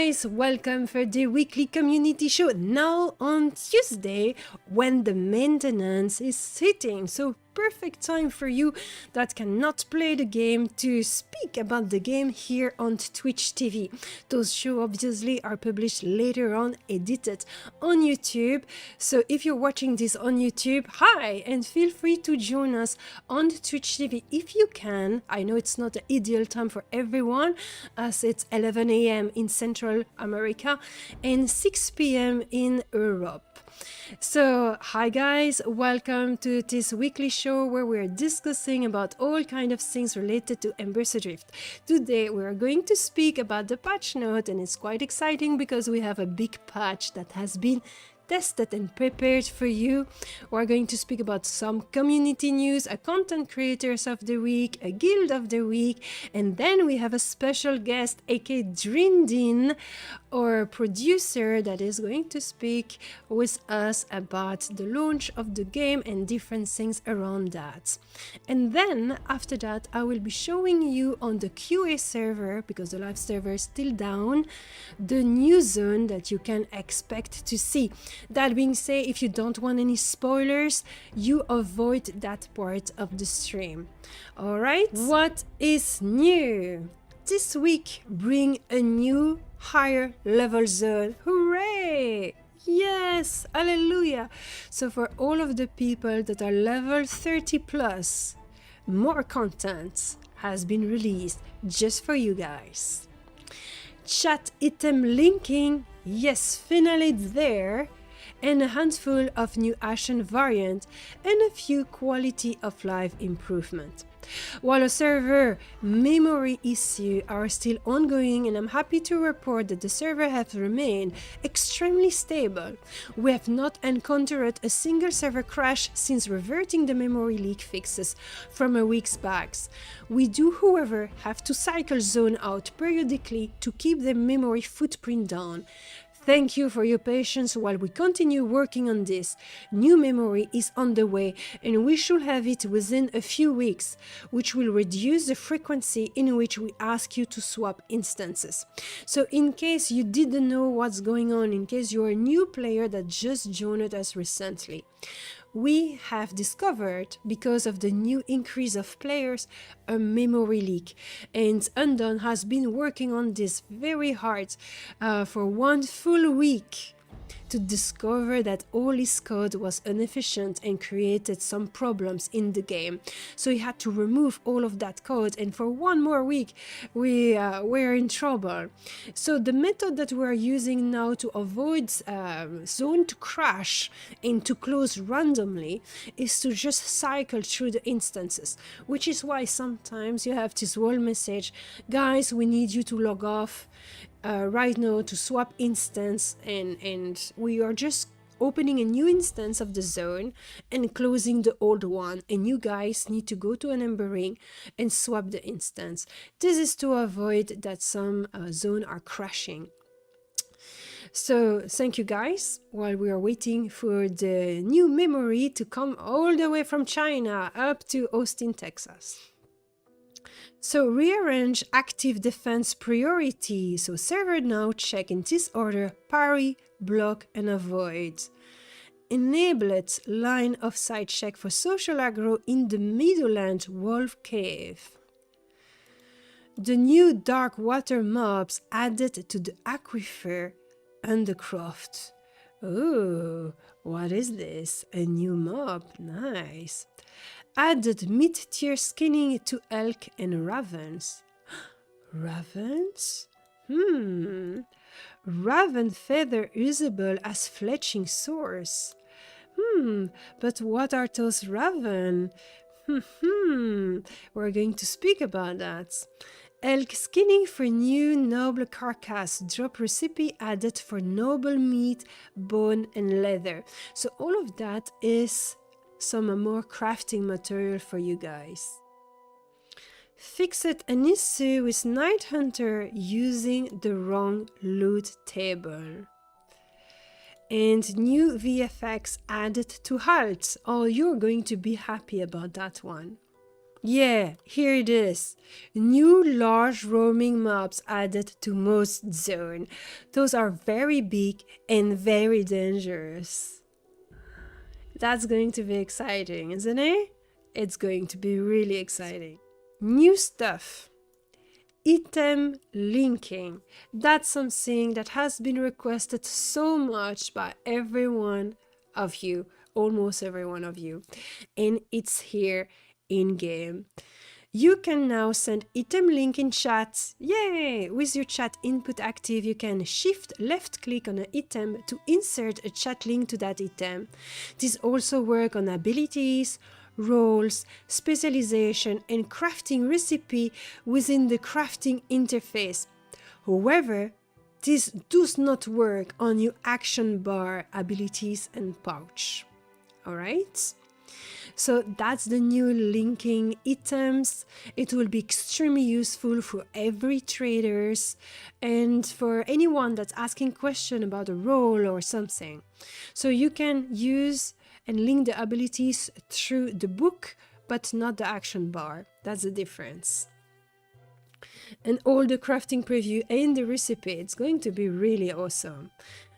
guys, welcome for the weekly community show now on Tuesday when the maintenance is hitting. So perfect time for you that cannot play the game to speak about the game here on Twitch TV. Those shows obviously are published later on, edited on YouTube. So if you're watching this on YouTube, hi, and feel free to join us on Twitch TV if you can. I know it's not the ideal time for everyone as it's 11 a.m. in Central America and 6 p.m. in Europe. So hi guys, welcome to this weekly show where we're discussing about all kind of things related to Embers Adrift. Today we're going to speak about the patch note, and it's quite exciting because we have a big patch that has been tested and prepared for you. We're going to speak about some community news, a content creators of the week, a guild of the week, and then we have a special guest, aka Drindin, our producer, that is going to speak with us about the launch of the game and different things around that. And then after that I will be showing you on the QA server, because the live server is still down, the new zone that you can expect to see. That being said, if you don't want any spoilers, you avoid that part of the stream. Alright, what is new? This week bring a new higher level zone. Hooray! Yes, hallelujah! So for all of the people that are level 30 plus, more content has been released just for you guys. Chat item linking, yes, finally it's there, and a handful of new Ashen variant and a few quality of life improvement. While a server memory issues are still ongoing, and I'm happy to report that the server has remained extremely stable. We have not encountered a single server crash since reverting the memory leak fixes from a week's back. We do, however, have to cycle zone out periodically to keep the memory footprint down. Thank you for your patience while we continue working on this. New memory is on the way and we should have it within a few weeks, which will reduce the frequency in which we ask you to swap instances. So in case you didn't know what's going on, in case you're a new player that just joined us recently, we have discovered, because of the new increase of players, a memory leak, and Undone has been working on this very hard for one full week to discover that all his code was inefficient and created some problems in the game. So he had to remove all of that code, and for one more week we were in trouble. So the method that we're using now to avoid zone to crash and to close randomly is to just cycle through the instances, which is why sometimes you have this wall message, guys, we need you to log off right now to swap instance, and we are just opening a new instance of the zone and closing the old one, and you guys need to go to an Ember ring and swap the instance. This is to avoid that some zone are crashing. So thank you guys while we are waiting for the new memory to come all the way from China up to Austin, Texas. So rearrange active defense priority. So server now check in this order: parry, block, and avoid. Enabled line of sight check for social aggro in the Middleland Wolf Cave. The new dark water mobs added to the Aquifer Undercroft. Oh, what is this? A new mob, nice. Added mid-tier skinning to elk and ravens. Ravens? Raven feather usable as fletching swords. But what are those raven? We're going to speak about that. Elk skinning for new noble carcass. Drop recipe added for noble meat, bone, and leather. So all of that is some more crafting material for you guys. Fixed an issue with Night Hunter using the wrong loot table. And new VFX added to Halt. Oh, you're going to be happy about that one. Yeah, here it is. New large roaming mobs added to most zone. Those are very big and very dangerous. That's going to be exciting, isn't it? It's going to be really exciting. New stuff. Item linking. That's something that has been requested so much by every one of you, almost every one of you, and it's here in game. You can now send item link in chat. Yay! With your chat input active, you can shift left click on an item to insert a chat link to that item. This also works on abilities, roles, specialization, and crafting recipe within the crafting interface. However, this does not work on your action bar abilities and pouch. Alright? So that's the new linking items. It will be extremely useful for every traders and for anyone that's asking question about a role or something. So you can use and link the abilities through the book, but not the action bar. That's the difference. And all the crafting preview and the recipe, it's going to be really awesome.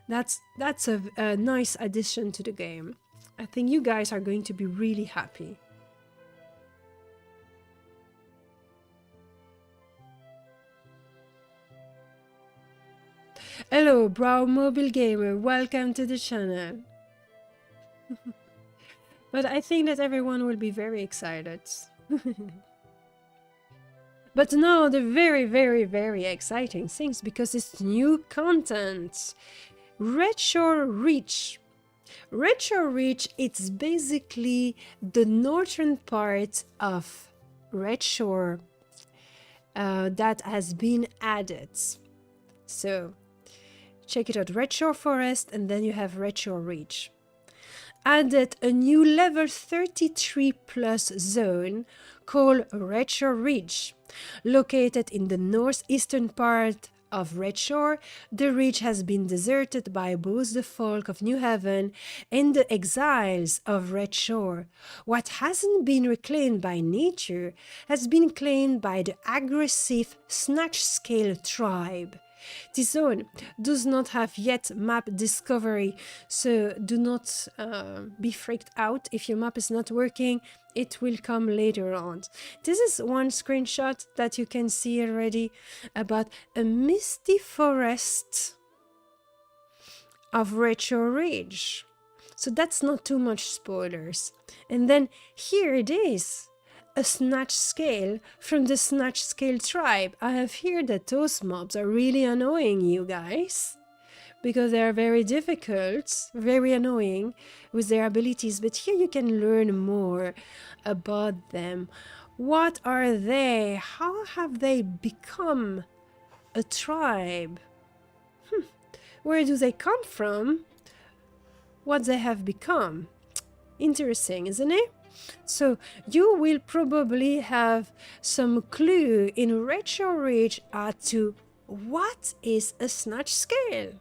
That's a nice addition to the game. I think you guys are going to be really happy. Hello, Brow Mobile Gamer, welcome to the channel. But I think that everyone will be very excited. But now the very, very, very exciting things, because it's new content. Redshore Reach. Redshore Reach, it's basically the northern part of Redshore that has been added. So check it out, Redshore Forest, and then you have Redshore Reach. Added a new level 33 plus zone called Redshore Ridge. Located in the northeastern part of Redshore, the ridge has been deserted by both the folk of New Haven and the exiles of Redshore. What hasn't been reclaimed by nature has been claimed by the aggressive Snatch Scale tribe. This zone does not have yet map discovery, so do not be freaked out if your map is not working. It will come later on. This is one screenshot that you can see already about a misty forest of Retro Ridge. So that's not too much spoilers. And then here it is. A Snatch Scale from the Snatch Scale tribe. I have heard that those mobs are really annoying, you guys, because they are very difficult, very annoying with their abilities, but here you can learn more about them. What are they? How have they become a tribe? Where do they come from? What they have become? Interesting, isn't it? So you will probably have some clue in Retro Ridge as to what is a Snatch Scale.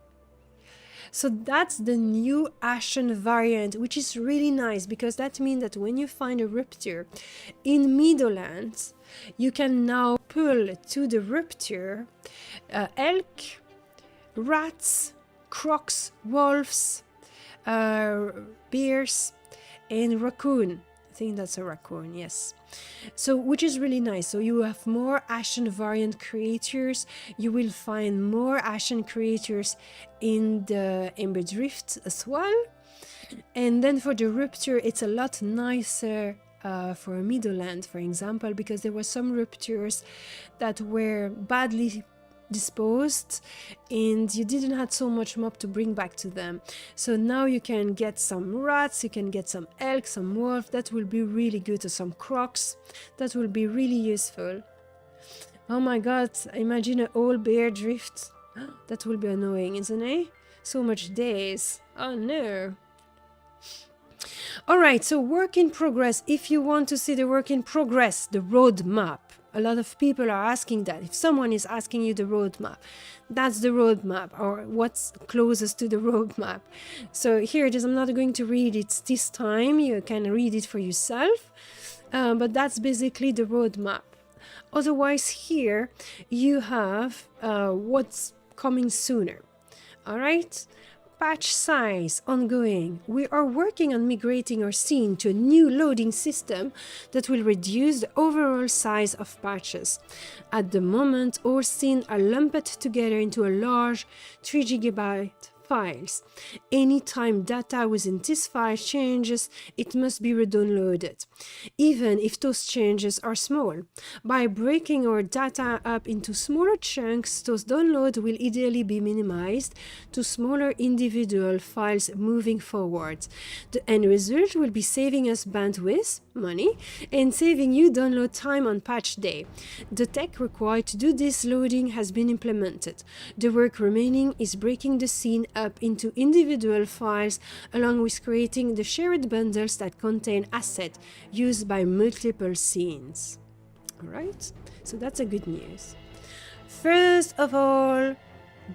So that's the new Ashen variant, which is really nice, because that means that when you find a Rupture in Meadowlands, you can now pull to the Rupture elk, rats, crocs, wolves, bears, and raccoon. I think that's a raccoon, yes. So, which is really nice. So you have more Ashen variant creatures. You will find more Ashen creatures in the Embers Adrift as well. And then for the Rupture, it's a lot nicer for Meadowland, for example, because there were some Ruptures that were badly disposed and you didn't have so much mob to bring back to them. So now you can get some rats, you can get some elk, some wolf. That will be really good, or some crocs. That will be really useful. Oh my god, imagine an old bear drift. That will be annoying, isn't it? So much days. Oh no. Alright, so work in progress. If you want to see the work in progress, the roadmap. A lot of people are asking that. If someone is asking you the roadmap, that's the roadmap, or what's closest to the roadmap. So here it is. I'm not going to read it this time. You can read it for yourself. but that's basically the roadmap. Otherwise, here you have what's coming sooner. All right? Patch size ongoing. We are working on migrating our scene to a new loading system that will reduce the overall size of patches. At the moment, all scenes are lumped together into a large 3 GB files. Anytime data within this file changes, it must be re-downloaded, even if those changes are small. By breaking our data up into smaller chunks, those downloads will ideally be minimized to smaller individual files moving forward. The end result will be saving us bandwidth, money, and saving you download time on patch day. The tech required to do this loading has been implemented. The work remaining is breaking the scene up into individual files, along with creating the shared bundles that contain assets used by multiple scenes. Alright, so that's a good news. First of all,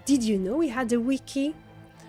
did you know we had a wiki?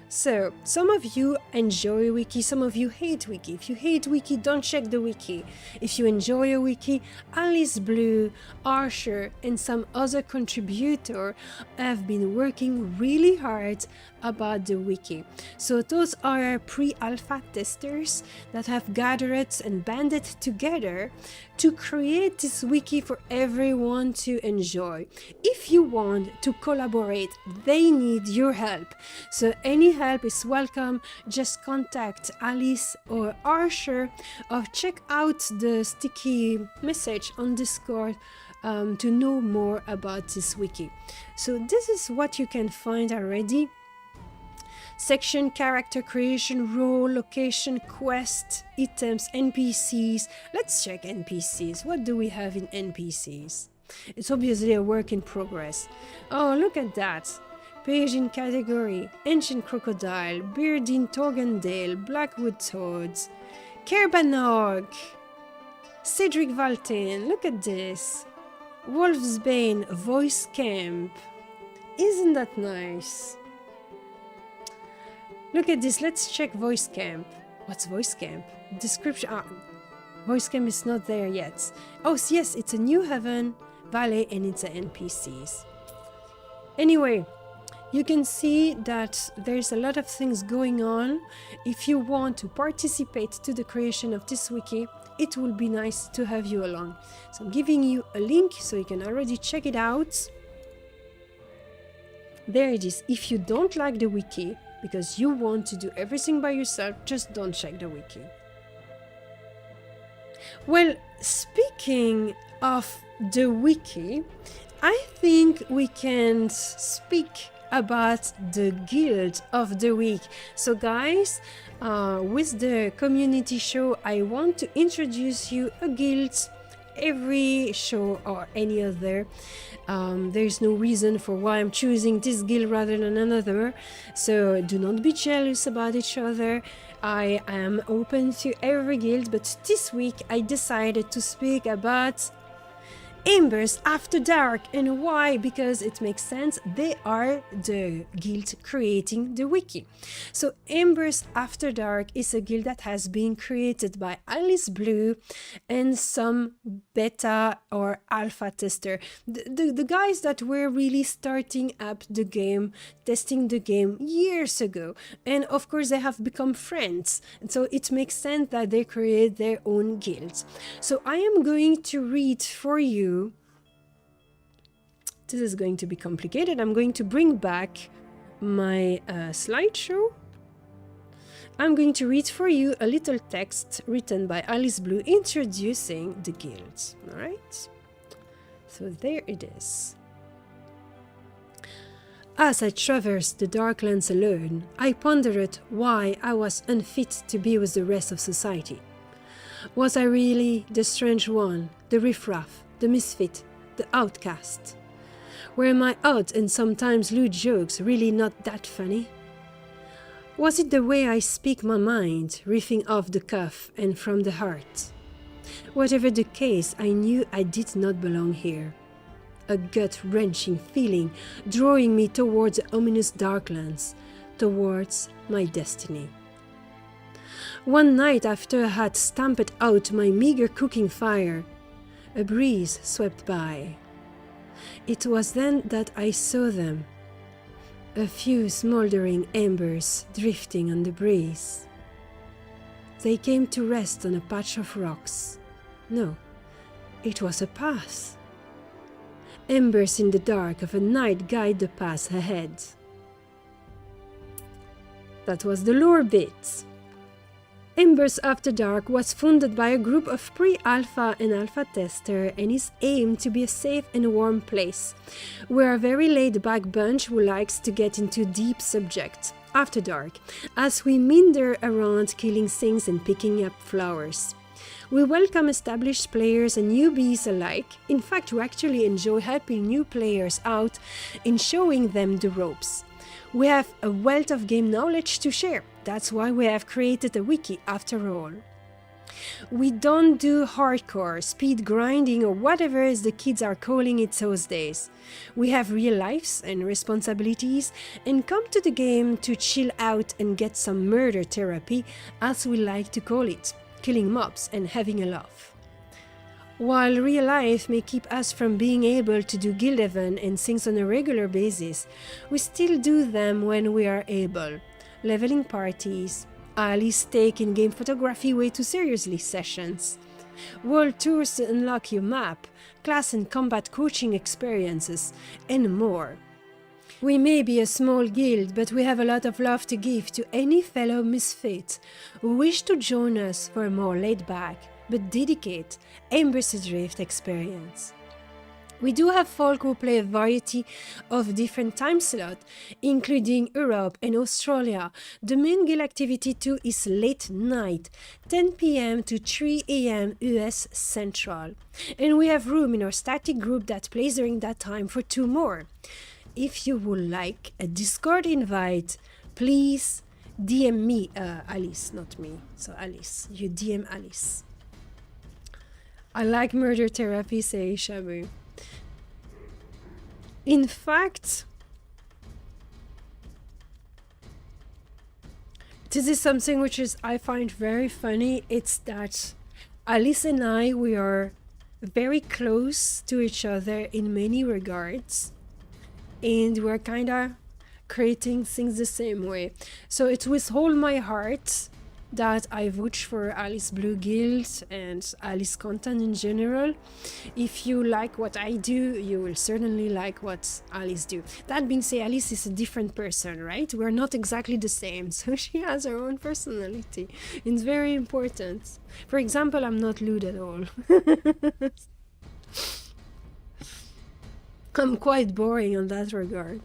So, some of you enjoy wiki, some of you hate wiki. If you hate wiki, don't check the wiki. If you enjoy a wiki, Alice Blue, Archer, and some other contributor have been working really hard about the wiki. So those are pre-alpha testers that have gathered and banded together to create this wiki for everyone to enjoy. If you want to collaborate, they need your help. So any help is welcome. Just contact Alice or Archer or check out the sticky message on Discord to know more about this wiki. So this is what you can find already. Section, character creation, role, location, quest, items, NPCs. Let's check NPCs. What do we have in NPCs? It's obviously a work in progress. Oh, look at that. Page in category, Ancient Crocodile, Beardine Torgendale, Blackwood Toads, Kerbanog, Cedric Valtain, look at this. Wolfsbane, Voice Camp. Isn't that nice? Look at this, let's check Voice Camp. What's Voice Camp? Description, Voice Camp is not there yet. Oh yes, it's a New Haven, Valley, and it's a NPCs. Anyway, you can see that there's a lot of things going on. If you want to participate to the creation of this wiki, it will be nice to have you along. So I'm giving you a link so you can already check it out. There it is. If you don't like the wiki, because you want to do everything by yourself, just don't check the wiki. Well, speaking of the wiki, I think we can speak about the guild of the week. So guys, with the community show, I want to introduce you a guild every show or any other. There's no reason for why I'm choosing this guild rather than another, so do not be jealous about each other. I am open to every guild, but this week I decided to speak about Embers After Dark. And why? Because it makes sense. They are the guild creating the wiki. So Embers After Dark is a guild that has been created by Alice Blue and some beta or alpha tester. The guys that were really starting up the game, testing the game years ago. And of course they have become friends. And so it makes sense that they create their own guilds. So I am going to read for you. This is going to be complicated. I'm going to bring back my slideshow. I'm going to read for you a little text written by Alice Blue introducing the guilds. All right? So there it is. As I traversed the Darklands alone, I pondered why I was unfit to be with the rest of society. Was I really the strange one, the riffraff, the misfit, the outcast? Were my odd and sometimes lewd jokes really not that funny? Was it the way I speak my mind, riffing off the cuff and from the heart? Whatever the case, I knew I did not belong here. A gut-wrenching feeling drawing me towards the ominous Darklands, towards my destiny. One night after I had stamped out my meager cooking fire, a breeze swept by. It was then that I saw them, a few smoldering embers drifting on the breeze. They came to rest on a patch of rocks. No, it was a path. Embers in the dark of a night guide the path ahead. That was the lore bit. Embers After Dark was funded by a group of pre-alpha and alpha testers and is aimed to be a safe and warm place. We're a very laid-back bunch who likes to get into deep subjects, after dark, as we meander around killing things and picking up flowers. We welcome established players and newbies alike. In fact, we actually enjoy helping new players out and showing them the ropes. We have a wealth of game knowledge to share. That's why we have created a wiki after all. We don't do hardcore, speed grinding or whatever as the kids are calling it those days. We have real lives and responsibilities and come to the game to chill out and get some murder therapy, as we like to call it, killing mobs and having a laugh. While real life may keep us from being able to do guild events and things on a regular basis, we still do them when we are able. Leveling parties, Alice take in-game photography way too seriously sessions, world tours to unlock your map, class and combat coaching experiences, and more. We may be a small guild, but we have a lot of love to give to any fellow misfit who wish to join us for a more laid-back but dedicate Embers Adrift experience. We do have folk who play a variety of different time slots, including Europe and Australia. The main guild activity too is late night, 10 PM to 3 AM US Central. And we have room in our static group that plays during that time for 2 more. If you would like a Discord invite, please DM me, Alice, not me, so Alice, you DM Alice. I like murder therapy, say Shabu. In fact, this is something which I find very funny. It's that Alice and I, we are very close to each other in many regards. And we're kind of creating things the same way. So it's with all my heart that I vote for Alice Blue Guild and Alice content in general. If you like what I do, you will certainly like what Alice do. That being said, Alice is a different person, right? We're not exactly the same, so she has her own personality. It's very important. For example, I'm not lewd at all. I'm quite boring on that regard.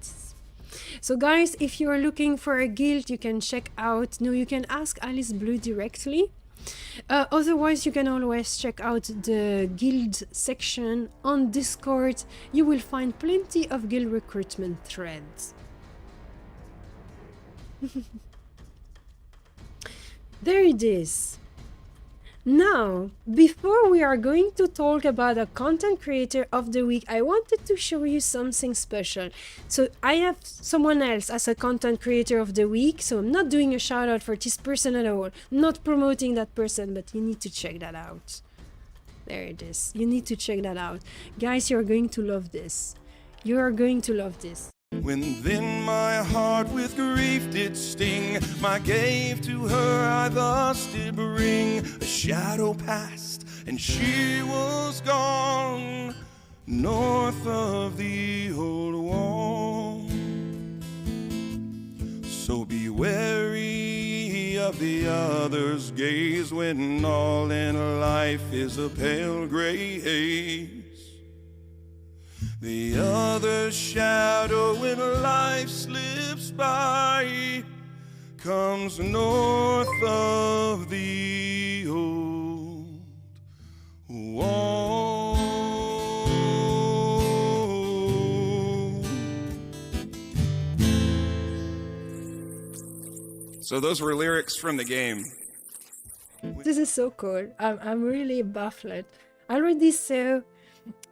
So guys, if you are looking for a guild, you can check out, no, you can ask Alice Blue directly. Otherwise, you can always check out the guild section on Discord. You will find plenty of guild recruitment threads. There it is. Now, before we are going to talk about a content creator of the week, I wanted to show you something special. So I have someone else as a content creator of the week, so I'm not doing a shout out for this person at all, not promoting that person, but you need to check that out. There it is. You need to check that out. Guys, you're going to love this. You are going to love this. When then my heart with grief did sting, I gave to her I thus did bring. A shadow passed and she was gone, north of the old wall. So be wary of the other's gaze when all in life is a pale gray haze. The other shadow when life slips by comes north of the old wall. So those were lyrics from the game. This is so cool. I'm really baffled. I already saw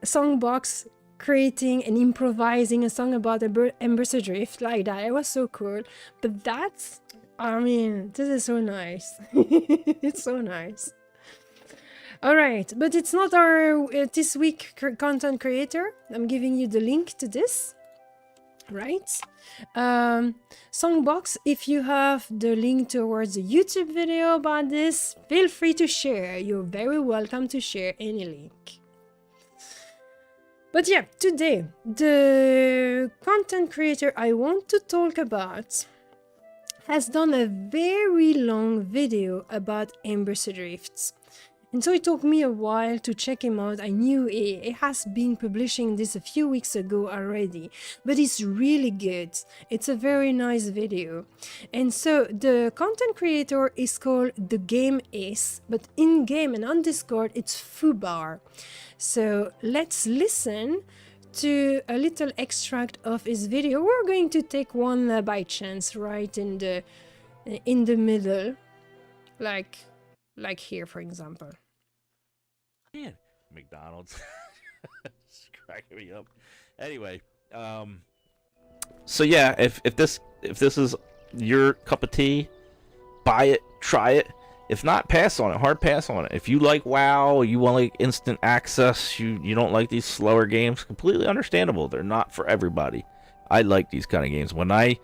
Songbox creating and improvising a song about Embers Adrift like that. It was so cool. But that's I mean, this is so nice. It's so nice. All right, but it's not our this week content creator. I'm giving you the link to this, right? Songbox, if you have the link towards a YouTube video about this, feel free to share. You're very welcome to share any link. But yeah, today, the content creator I want to talk about has done a very long video about Embers Adrift. And so it took me a while to check him out. I knew he has been publishing this a few weeks ago already, but it's really good. It's a very nice video. And so the content creator is called The Game Ace, but in game and on Discord it's Fubar. So let's listen to a little extract of his video. We're going to take one by chance, right in the middle, like here, for example. Man, McDonald's. It's cracking me up. Anyway, so yeah, if this is your cup of tea, buy it, try it. If not, pass on it. Hard pass on it. If you like WoW, you want like instant access, you don't like these slower games, completely understandable. They're not for everybody. I like these kind of games. When I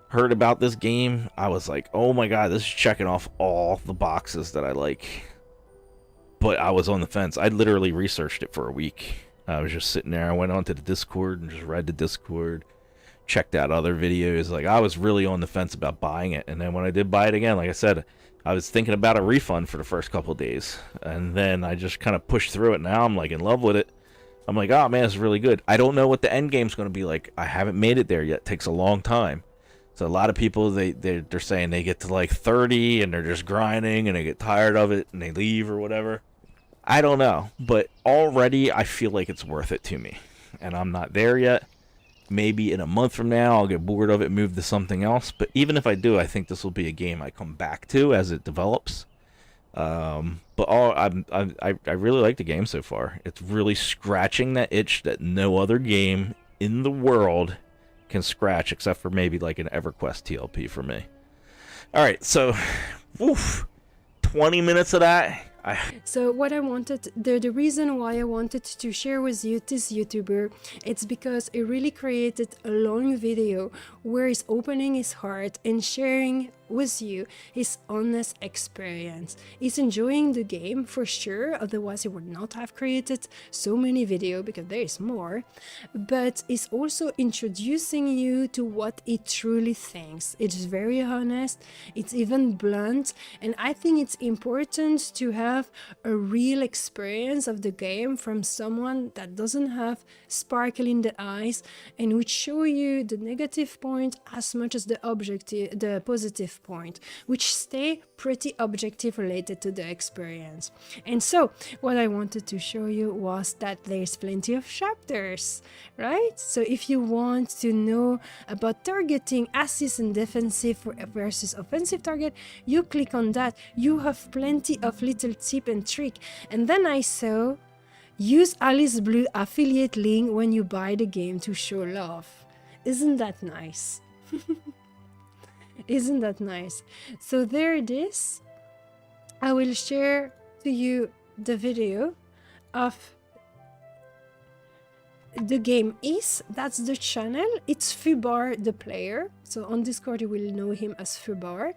heard about this game, I was like, oh my god, this is checking off all the boxes that I like. But I was on the fence. I literally researched it for a week. I was just sitting there. I went onto the Discord and just read the Discord, checked out other videos. Like, I was really on the fence about buying it. And then when I did buy it again, like I said, I was thinking about a refund for the first couple of days. And then I just kind of pushed through it. Now I'm like in love with it. I'm like, oh man, it's really good. I don't know what the end game's going to be like. I haven't made it there yet. It takes a long time. So a lot of people, they're saying they get to like 30 and they're just grinding and they get tired of it and they leave or whatever. I don't know, but already I feel like it's worth it to me. And I'm not there yet. Maybe in a month from now I'll get bored of it and move to something else. But even if I do, I think this will be a game I come back to as it develops. But I really like the game so far. It's really scratching that itch that no other game in the world can scratch, except for maybe like an EverQuest TLP for me. All right, so 20 minutes of that. So what I wanted, the reason why I wanted to share with you this YouTuber, it's because he really created a long video where he's opening his heart and sharing with you his honest experience. He's enjoying the game for sure, otherwise he would not have created so many videos, because there is more, but he's also introducing you to what he truly thinks. It's very honest, it's even blunt, and I think it's important to have a real experience of the game from someone that doesn't have sparkle in the eyes and would show you the negative point as much as the positive point, which stay pretty objective related to the experience. And so what I wanted to show you was that there's plenty of chapters, right? So if you want to know about targeting assist and defensive versus offensive target, you click on that. You have plenty of little tip and trick. And then I saw use Alice Blue affiliate link when you buy the game to show love. Isn't that nice? Isn't that nice? So there it is. I will share to you the video of the game is, that's the channel, it's Fubar the player, so on Discord you will know him as Fubar.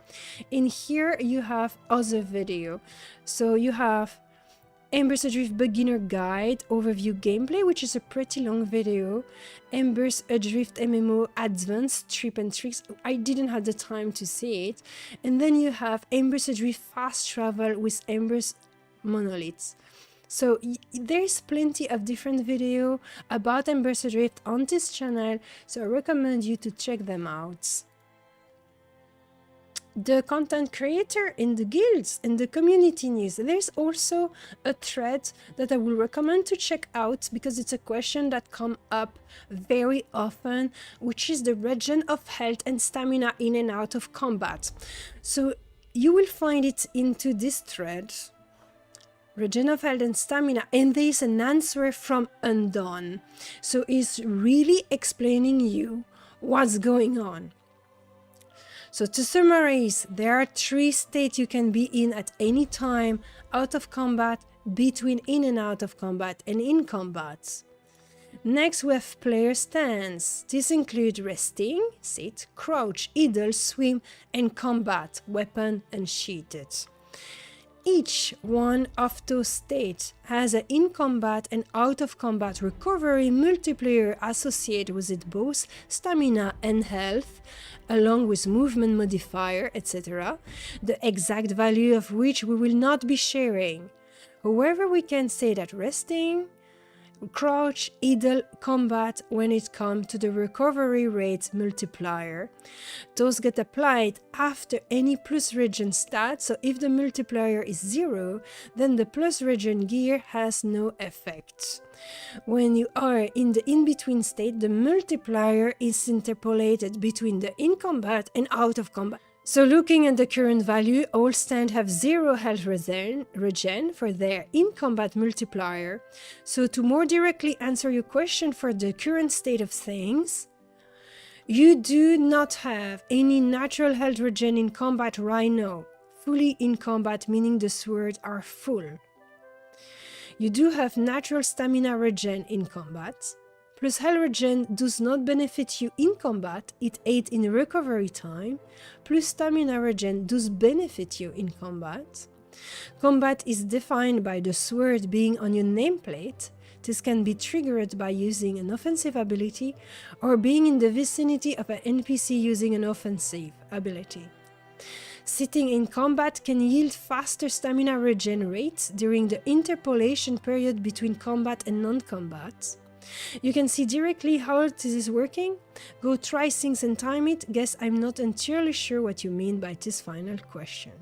In here you have other video, so you have Embers Adrift beginner guide overview gameplay, which is a pretty long video. Embers Adrift MMO advanced trip and tricks, I didn't have the time to see it. And then you have Embers Adrift fast travel with Embers monoliths. So there's plenty of different video about Embers Adrift on this channel, so I recommend you to check them out. The content creator in the guilds and the community news, there's also a thread that I will recommend to check out, because it's a question that comes up very often, which is the regen of health and stamina in and out of combat. So you will find it into this thread, regen of health and stamina, and there is an answer from Undone. So it's really explaining you what's going on. So to summarize, there are 3 states you can be in at any time: out of combat, between in and out of combat, and in combat. Next, we have player stance. This includes resting, sit, crouch, idle, swim, and combat, weapon, and sheathed. Each one of those states has an in combat and out of combat recovery multiplier associated with it, both stamina and health, along with movement modifier, etc., the exact value of which we will not be sharing. However, we can say that resting, crouch, idle, combat, when it comes to the recovery rate multiplier, those get applied after any plus regen stat. So if the multiplier is 0, then the plus regen gear has no effect. When you are in the in-between state, the multiplier is interpolated between the in combat and out of combat. So looking at the current value, all stand have 0 health regen for their in-combat multiplier. So to more directly answer your question for the current state of things, you do not have any natural health regen in combat right now. Fully in combat, meaning the swords are full. You do have natural stamina regen in combat. Plus health regen does not benefit you in combat, it aids in recovery time. Plus stamina regen does benefit you in combat. Combat is defined by the sword being on your nameplate. This can be triggered by using an offensive ability or being in the vicinity of an NPC using an offensive ability. Sitting in combat can yield faster stamina regen rates during the interpolation period between combat and non-combat. You can see directly how this is working. Go try things and time it. Guess I'm not entirely sure what you mean by this final question.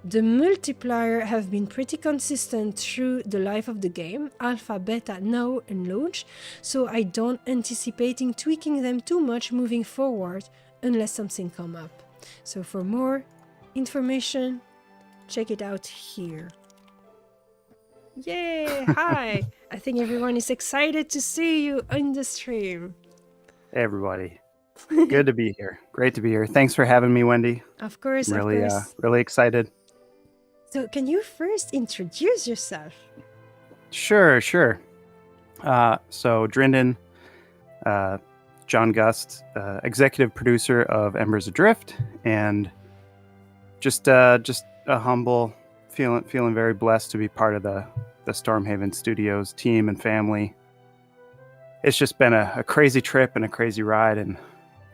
The multiplier have been pretty consistent through the life of the game, alpha, beta, now and launch, so I don't anticipating tweaking them too much moving forward unless something come up. So for more information, check it out here. Yay! Hi! I think everyone is excited to see you on the stream. Hey everybody. Good to be here. Great to be here. Thanks for having me, Wendy. Of course, I'm really, of course. really excited. So can you first introduce yourself? Sure. So Drinden, John Gust, executive producer of Embers Adrift, and just a humble, feeling very blessed to be part of the Stormhaven Studios team and family. It's just been a crazy trip and a crazy ride, and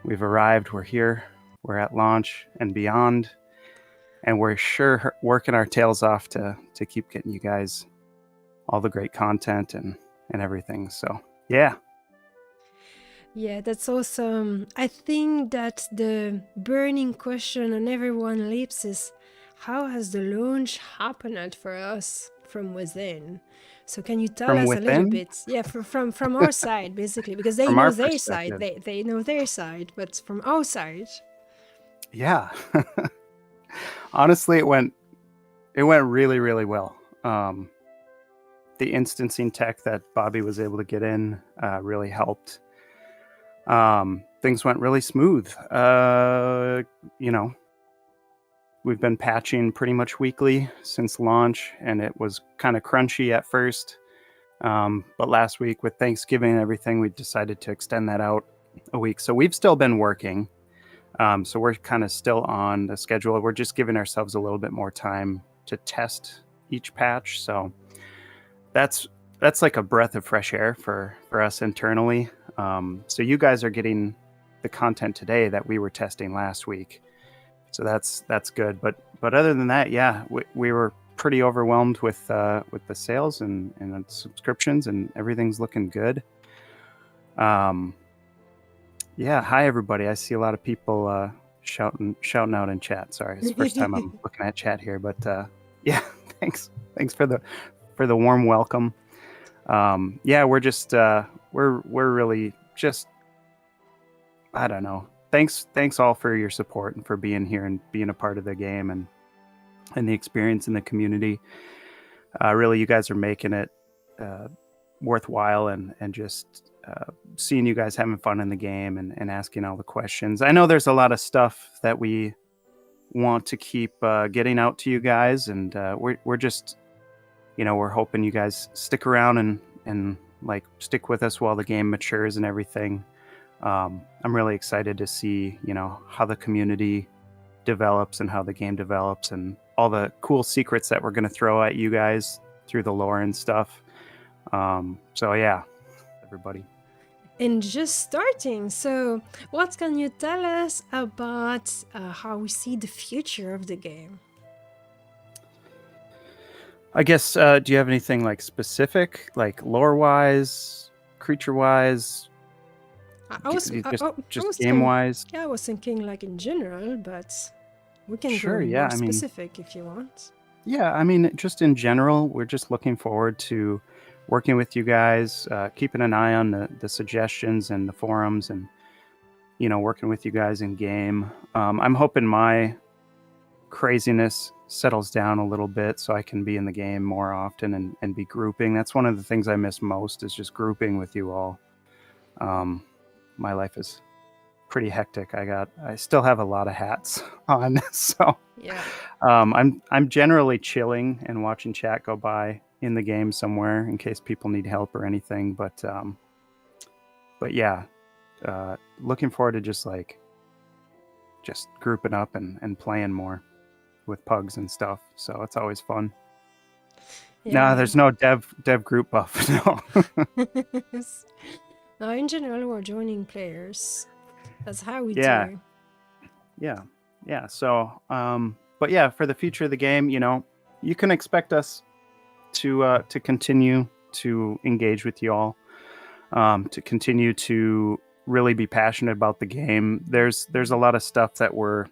we've arrived. We're here. We're at launch and beyond, and we're sure working our tails off to keep getting you guys all the great content and everything. So yeah. Yeah, that's awesome. I think that the burning question on everyone's lips is, how has the launch happened for us from within? So can you tell us a little bit? Yeah, from our side, basically, because they know their side. They know their side, but from our side. Yeah. Honestly, it went really, really well. The instancing tech that Bobby was able to get in really helped. Things went really smooth. We've been patching pretty much weekly since launch, and it was kind of crunchy at first. But last week with Thanksgiving and everything, we decided to extend that out a week. So we've still been working. So we're kind of still on the schedule. We're just giving ourselves a little bit more time to test each patch. So that's like a breath of fresh air for us internally. So you guys are getting the content today that we were testing last week. So that's good. But other than that, yeah, we were pretty overwhelmed with the sales and subscriptions, and everything's looking good. Yeah, hi everybody. I see a lot of people shouting out in chat. Sorry, it's the first time I'm looking at chat here, but yeah, thanks for the warm welcome. Yeah, we're just we're really just, I don't know. Thanks all for your support and for being here and being a part of the game and the experience in the community. Really, you guys are making it worthwhile and just seeing you guys having fun in the game and asking all the questions. I know there's a lot of stuff that we want to keep getting out to you guys, and we're just, we're hoping you guys stick around and like stick with us while the game matures and everything. I'm really excited to see, how the community develops and how the game develops and all the cool secrets that we're going to throw at you guys through the lore and stuff. So yeah, everybody. And just starting, so what can you tell us about how we see the future of the game? I guess, do you have anything like specific, like lore-wise, creature-wise, I was game-wise? Yeah, I was thinking like in general, but we can Sure, go yeah, more specific if you want. Yeah, I mean, just in general, we're just looking forward to working with you guys, keeping an eye on the suggestions and the forums, and working with you guys in game. I'm hoping my craziness settles down a little bit so I can be in the game more often and be grouping. That's one of the things I miss most, is just grouping with you all. My life is pretty hectic. I still have a lot of hats on, so Yeah. I'm generally chilling and watching chat go by in the game somewhere in case people need help or anything. But yeah, looking forward to just grouping up and playing more with pugs and stuff. So it's always fun. Yeah. No, there's no dev group buff. No. No, in general, we're joining players. That's how we Yeah. do. Yeah. So, but yeah, for the future of the game, you can expect us to continue to engage with you all, to continue to really be passionate about the game. There's a lot of stuff that we're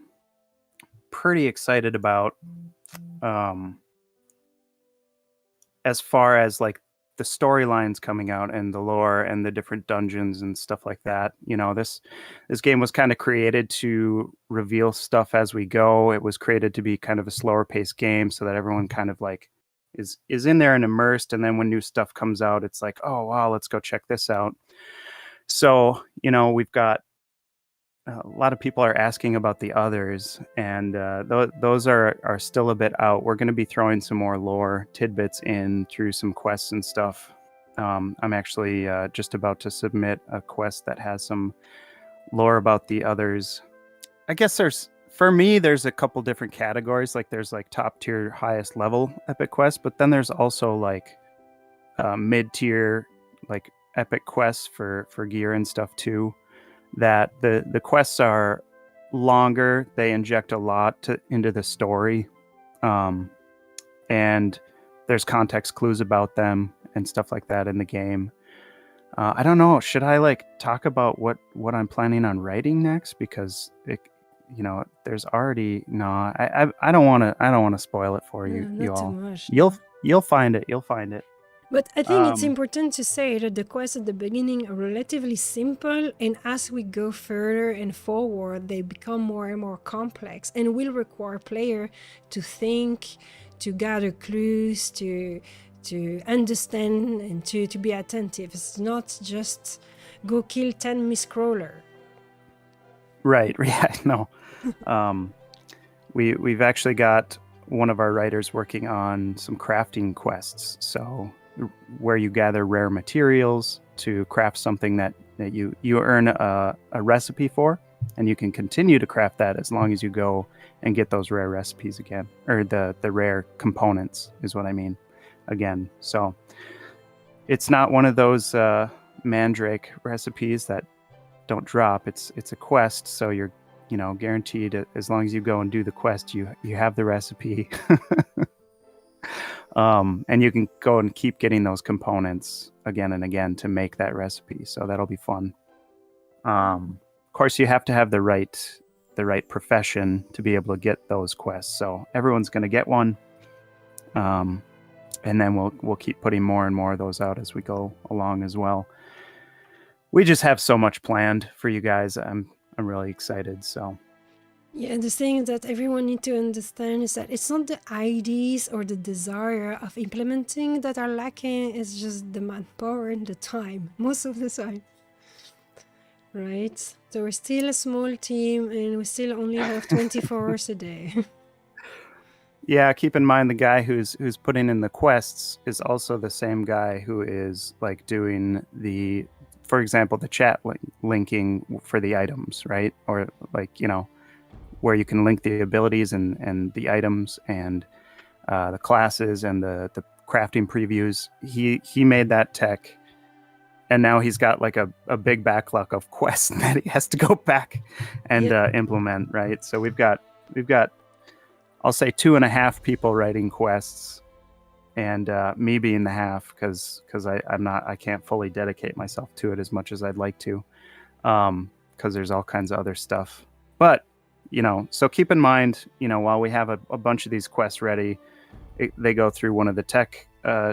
pretty excited about, as far as like the storylines coming out and the lore and the different dungeons and stuff like that. This game was kind of created to reveal stuff as we go. It was created to be kind of a slower paced game so that everyone kind of like is in there and immersed. And then when new stuff comes out, it's like, oh wow, let's go check this out. So, we've got a lot of people are asking about the others, and those are still a bit out. We're going to be throwing some more lore tidbits in through some quests and stuff. I'm actually just about to submit a quest that has some lore about the others. I guess there's a couple different categories. Like there's like top tier, highest level epic quests, but then there's also like mid tier, like epic quests for gear and stuff too. That the quests are longer, they inject a lot into the story, and there's context clues about them and stuff like that in the game. I don't know, should I like talk about what I'm planning on writing next, because there's already I don't want to spoil it for you. Not You too all, much. you'll find it. But I think it's important to say that the quests at the beginning are relatively simple, and as we go further and forward, they become more and more complex and will require player to think, to gather clues, to understand, and to be attentive. It's not just go kill 10 miscrawler. Right. Yeah. No. We've actually got one of our writers working on some crafting quests. So where you gather rare materials to craft something that you earn a recipe for, and you can continue to craft that as long as you go and get those rare recipes again, or the rare components is what I mean again. So it's not one of those mandrake recipes that don't drop. It's a quest, so you're guaranteed, as long as you go and do the quest, you have the recipe. And you can go and keep getting those components again and again to make that recipe. So that'll be fun. Of course, you have to have the right profession to be able to get those quests. So everyone's going to get one. And then we'll keep putting more and more of those out as we go along as well. We just have so much planned for you guys. I'm really excited. So. Yeah, the thing that everyone needs to understand is that it's not the ideas or the desire of implementing that are lacking, it's just the manpower and the time, most of the time. right? So we're still a small team and we still only have 24 hours a day. Yeah, keep in mind the guy who's putting in the quests is also the same guy who is like doing the, for example, the chat linking for the items, right? Or like, you know, where you can link the abilities and the items and the classes and the crafting previews. He made that tech, and now he's got like a big backlog of quests that he has to go back and implement, right? So we've got I'll say 2.5 people writing quests, and me being the half because I can't fully dedicate myself to it as much as I'd like to, because there's all kinds of other stuff. But you know, so keep in mind, you know, while we have a bunch of these quests ready, they go through one of the tech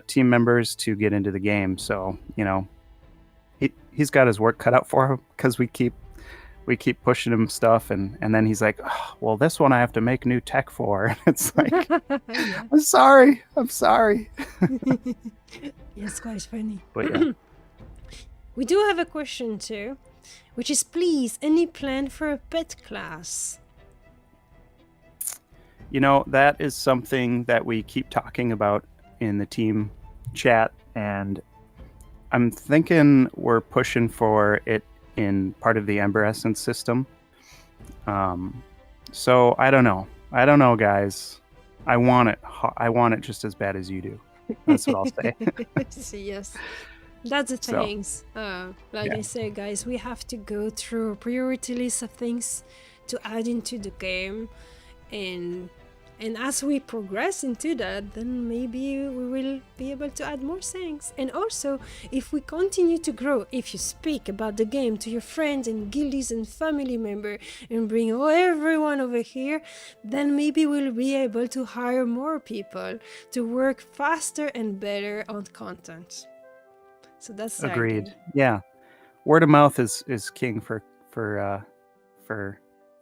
team members to get into the game. So you know, he's got his work cut out for him because we keep pushing him stuff, and then he's like, oh, well, this one I have to make new tech for. It's like, Yeah. I'm sorry. It's quite funny. But yeah. We do have a question too, which is, please, any plan for a pet class? You know, that is something that we keep talking about in the team chat, and I'm thinking we're pushing for it in part of the Ember Essence system. So I don't know, guys. I want it just as bad as you do. That's what I'll say. Yes, that's the things. Like I say, guys, we have to go through a priority list of things to add into the game, and as we progress into that, then maybe we will be able to add more things. And also, if we continue to grow, if you speak about the game to your friends and guildies and family members and bring everyone over here, then maybe we'll be able to hire more people to work faster and better on content. So that's the Agreed. idea. Yeah, word of mouth is king for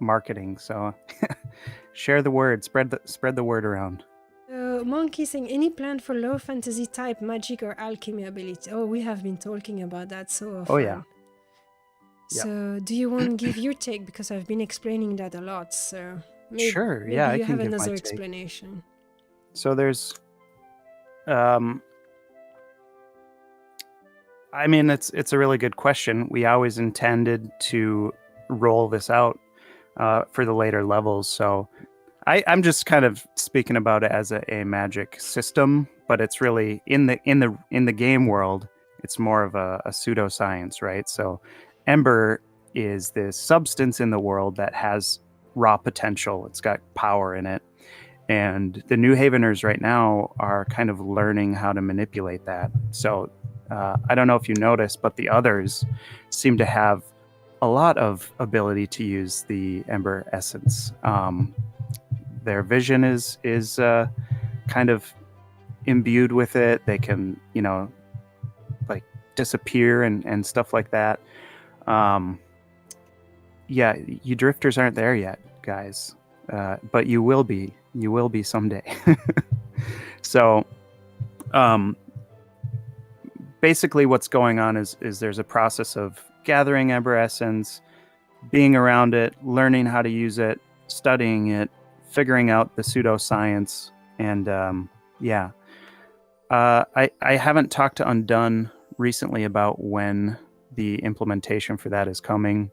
marketing. So share the word, spread the word around. Monkey saying, any plan for low fantasy type magic or alchemy ability? Oh, we have been talking about that so often. Oh yeah. So do you want to give your take, because I've been explaining that a lot, so maybe, Sure, maybe yeah, I you can have give my another take. explanation. So there's I mean, it's a really good question. We always intended to roll this out for the later levels. So I'm just kind of speaking about it as a magic system, but it's really in the game world, it's more of a pseudoscience, right? So Ember is this substance in the world that has raw potential. It's got power in it. And the New Haveners right now are kind of learning how to manipulate that. So I don't know if you noticed, but the others seem to have a lot of ability to use the Ember essence. Their vision is kind of imbued with it. They can, you know, like disappear and stuff like that. Yeah, you drifters aren't there yet, guys, but you will be. You will be someday. So, basically, what's going on is there's a process of gathering Ember essence, being around it, learning how to use it, studying it, figuring out the pseudoscience, and I haven't talked to Undone recently about when the implementation for that is coming,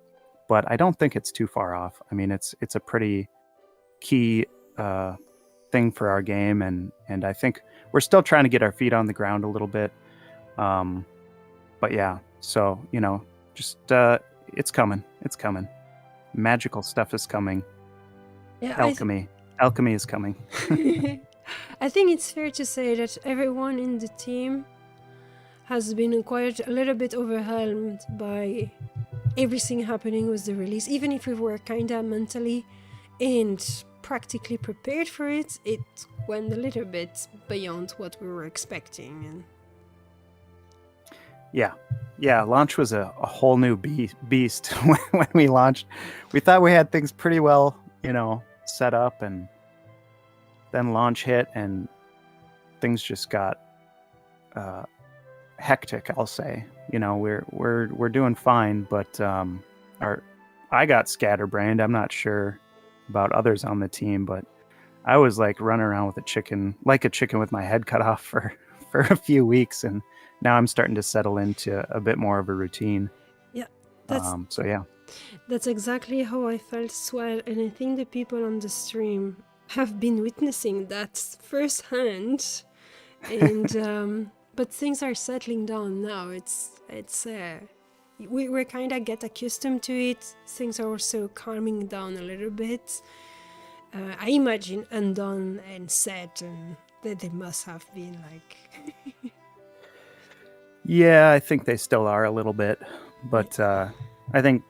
but I don't think it's too far off. I mean, it's a pretty key thing for our game, and I think we're still trying to get our feet on the ground a little bit. But yeah, so you know, just it's coming. Magical stuff is coming. Yeah, Alchemy is coming. I think it's fair to say that everyone in the team has been quite a little bit overwhelmed by everything happening with the release. Even if we were kinda mentally and practically prepared for it, it went a little bit beyond what we were expecting. And yeah, launch was a whole new beast when we launched. We thought we had things pretty well, you know, set up, and then launch hit and things just got hectic, I'll say. You know, we're doing fine, but I got scatterbrained. I'm not sure about others on the team, but I was like running around with a chicken with my head cut off for a few weeks, and now I'm starting to settle into a bit more of a routine. Yeah, that's So yeah. That's exactly how I felt as well, and I think the people on the stream have been witnessing that firsthand. And but things are settling down now. We're kind of get accustomed to it. Things are also calming down a little bit. I imagine Undone and Set, and that they must have been like. Yeah, I think they still are a little bit, but I think,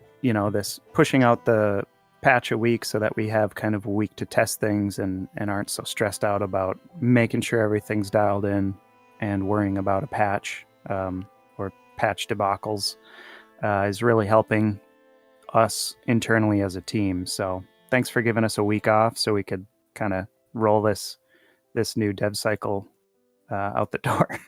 this pushing out the patch a week so that we have kind of a week to test things and aren't so stressed out about making sure everything's dialed in and worrying about a patch or patch debacles is really helping us internally as a team. So thanks for giving us a week off so we could kind of roll this new dev cycle out the door.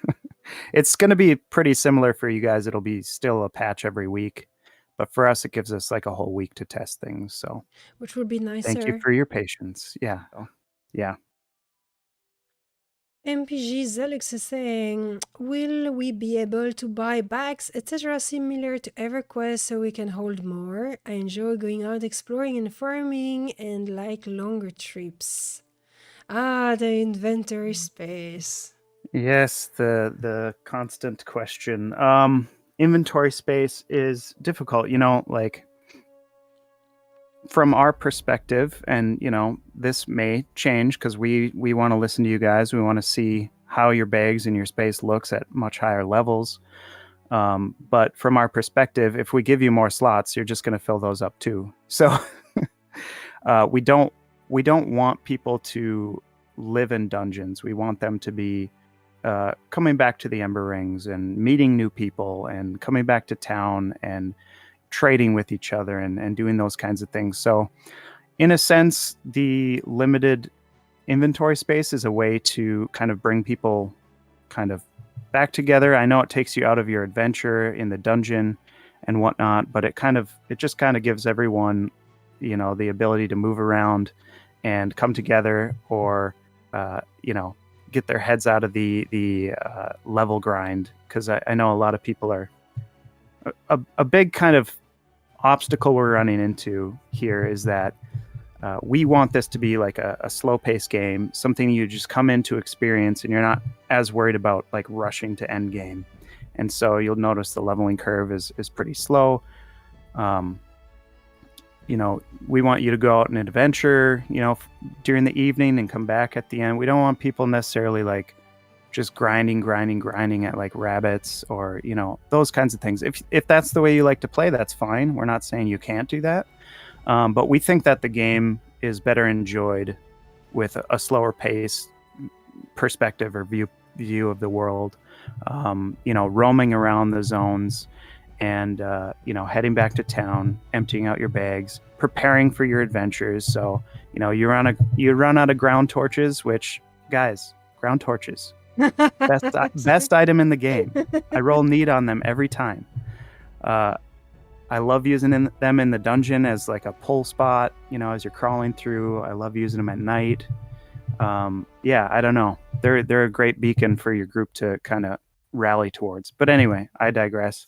It's going to be pretty similar for you guys. It'll be still a patch every week, but for us, it gives us like a whole week to test things. So, which would be nicer. Thank you for your patience. Yeah. MPG Zelix is saying, will we be able to buy bags, etc., similar to EverQuest so we can hold more? I enjoy going out exploring and farming and like longer trips. The inventory space. Yes, the constant question. Inventory space is difficult, like from our perspective, and this may change because we want to listen to you guys. We want to see how your bags and your space looks at much higher levels. But from our perspective, if we give you more slots, you're just going to fill those up too. So we don't want people to live in dungeons. We want them to be coming back to the Ember Rings and meeting new people and coming back to town and trading with each other and doing those kinds of things. So in a sense, the limited inventory space is a way to kind of bring people kind of back together. I know it takes you out of your adventure in the dungeon and whatnot, but it just kind of gives everyone, the ability to move around and come together, or get their heads out of the level grind. Because I know a lot of people are a big kind of obstacle we're running into here is that we want this to be like a slow paced game, something you just come in to experience, and you're not as worried about like rushing to end game. And so you'll notice the leveling curve is pretty slow. We want you to go out and adventure, during the evening and come back at the end. We don't want people necessarily like just grinding at like rabbits or, those kinds of things. If that's the way you like to play, that's fine. We're not saying you can't do that. But we think that the game is better enjoyed with a slower pace perspective or view of the world, roaming around the zones and, heading back to town, emptying out your bags, preparing for your adventures. So, you run out of ground torches, which, guys, ground torches, best item in the game. I roll neat on them every time. I love using them in the dungeon as like a pull spot, as you're crawling through. I love using them at night. I don't know. They're a great beacon for your group to kind of rally towards. But anyway, I digress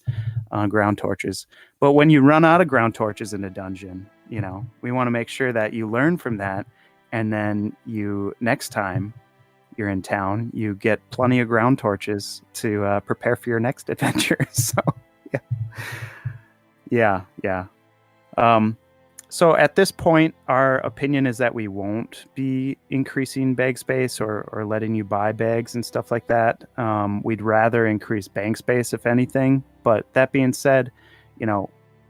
on ground torches. But when you run out of ground torches in a dungeon, we want to make sure that you learn from that. And then next time you're in town, you get plenty of ground torches to prepare for your next adventure. So, yeah. So at this point, our opinion is that we won't be increasing bag space or letting you buy bags and stuff like that. We'd rather increase bank space, if anything. But that being said,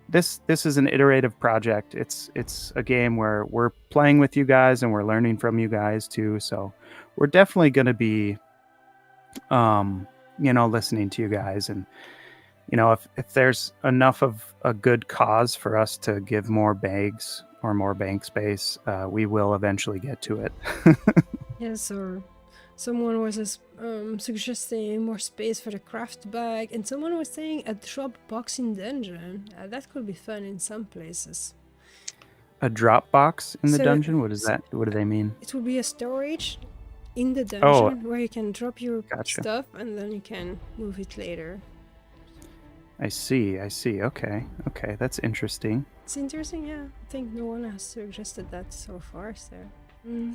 this is an iterative project. It's a game where we're playing with you guys and we're learning from you guys too. So we're definitely going to be, listening to you guys. And, if there's enough of a good cause for us to give more bags or more bank space, we will eventually get to it. Yes, or Someone was suggesting more space for the craft bag, and someone was saying a drop box in dungeon. That could be fun in some places. A drop box in the So- dungeon? What is that? What do they mean? It will be a storage in the Oh. dungeon where you can drop your Gotcha. stuff and then you can move it later. I see. Okay, that's interesting. It's interesting, yeah. I think no one has suggested that so far, so...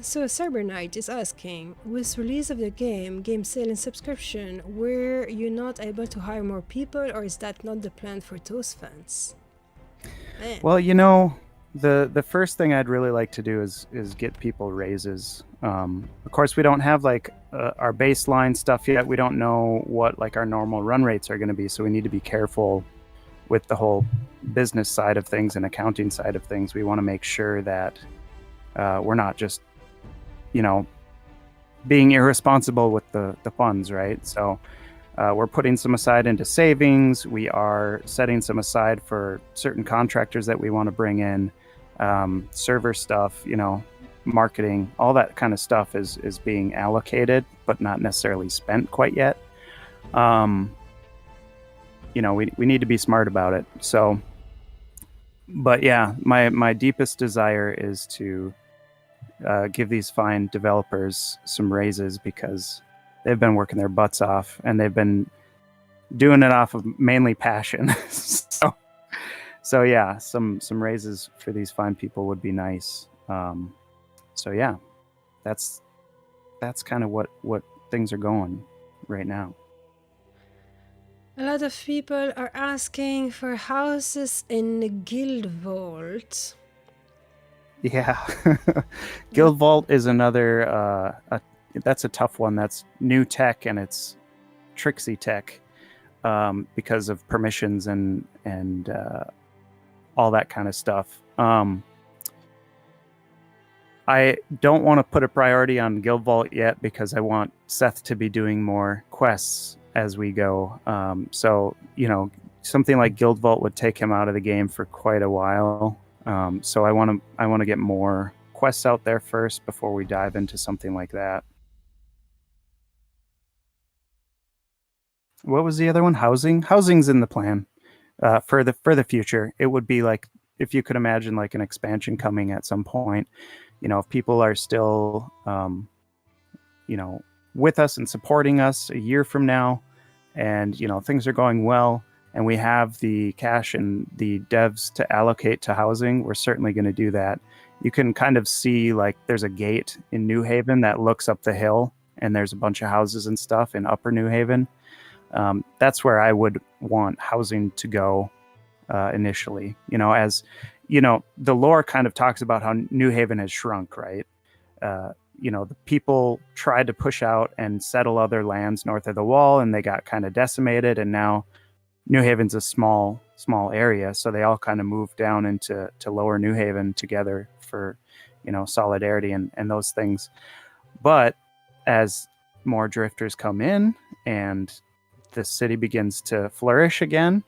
So Cyber Knight is asking, with release of the game sale and subscription, were you not able to hire more people, or is that not the plan for those fans? Man. Well, the first thing I'd really like to do is get people raises. Of course, we don't have like our baseline stuff yet. We don't know what like our normal run rates are going to be, so we need to be careful with the whole business side of things and accounting side of things. We want to make sure that we're not just, being irresponsible with the funds, right? So we're putting some aside into savings. We are setting some aside for certain contractors that we want to bring in, server stuff, marketing, all that kind of stuff is being allocated, but not necessarily spent quite yet. We need to be smart about it. So, but yeah, my deepest desire is to give these fine developers some raises, because they've been working their butts off and they've been doing it off of mainly passion. So yeah, some raises for these fine people would be nice. So yeah, that's kind of what things are going right now. A lot of people are asking for houses in the Guild Vault. Yeah. Guild Vault is another that's a tough one. That's new tech, and it's tricksy tech because of permissions and all that kind of stuff. I don't want to put a priority on Guild Vault yet, because I want Seth to be doing more quests as we go. So something like Guild Vault would take him out of the game for quite a while. So I want to get more quests out there first before we dive into something like that. What was the other one? Housing's in the plan for the future. It would be like, if you could imagine like an expansion coming at some point. If people are still with us and supporting us a year from now, and things are going well, and we have the cash and the devs to allocate to housing, we're certainly going to do that. You can kind of see like there's a gate in New Haven that looks up the hill, and there's a bunch of houses and stuff in Upper New Haven. That's where I would want housing to go initially. As the lore kind of talks about how New Haven has shrunk, right? The people tried to push out and settle other lands north of the wall, and they got kind of decimated, and now New Haven's a small area, so they all kind of moved down into Lower New Haven together for solidarity and those things. But as more drifters come in and the city begins to flourish again,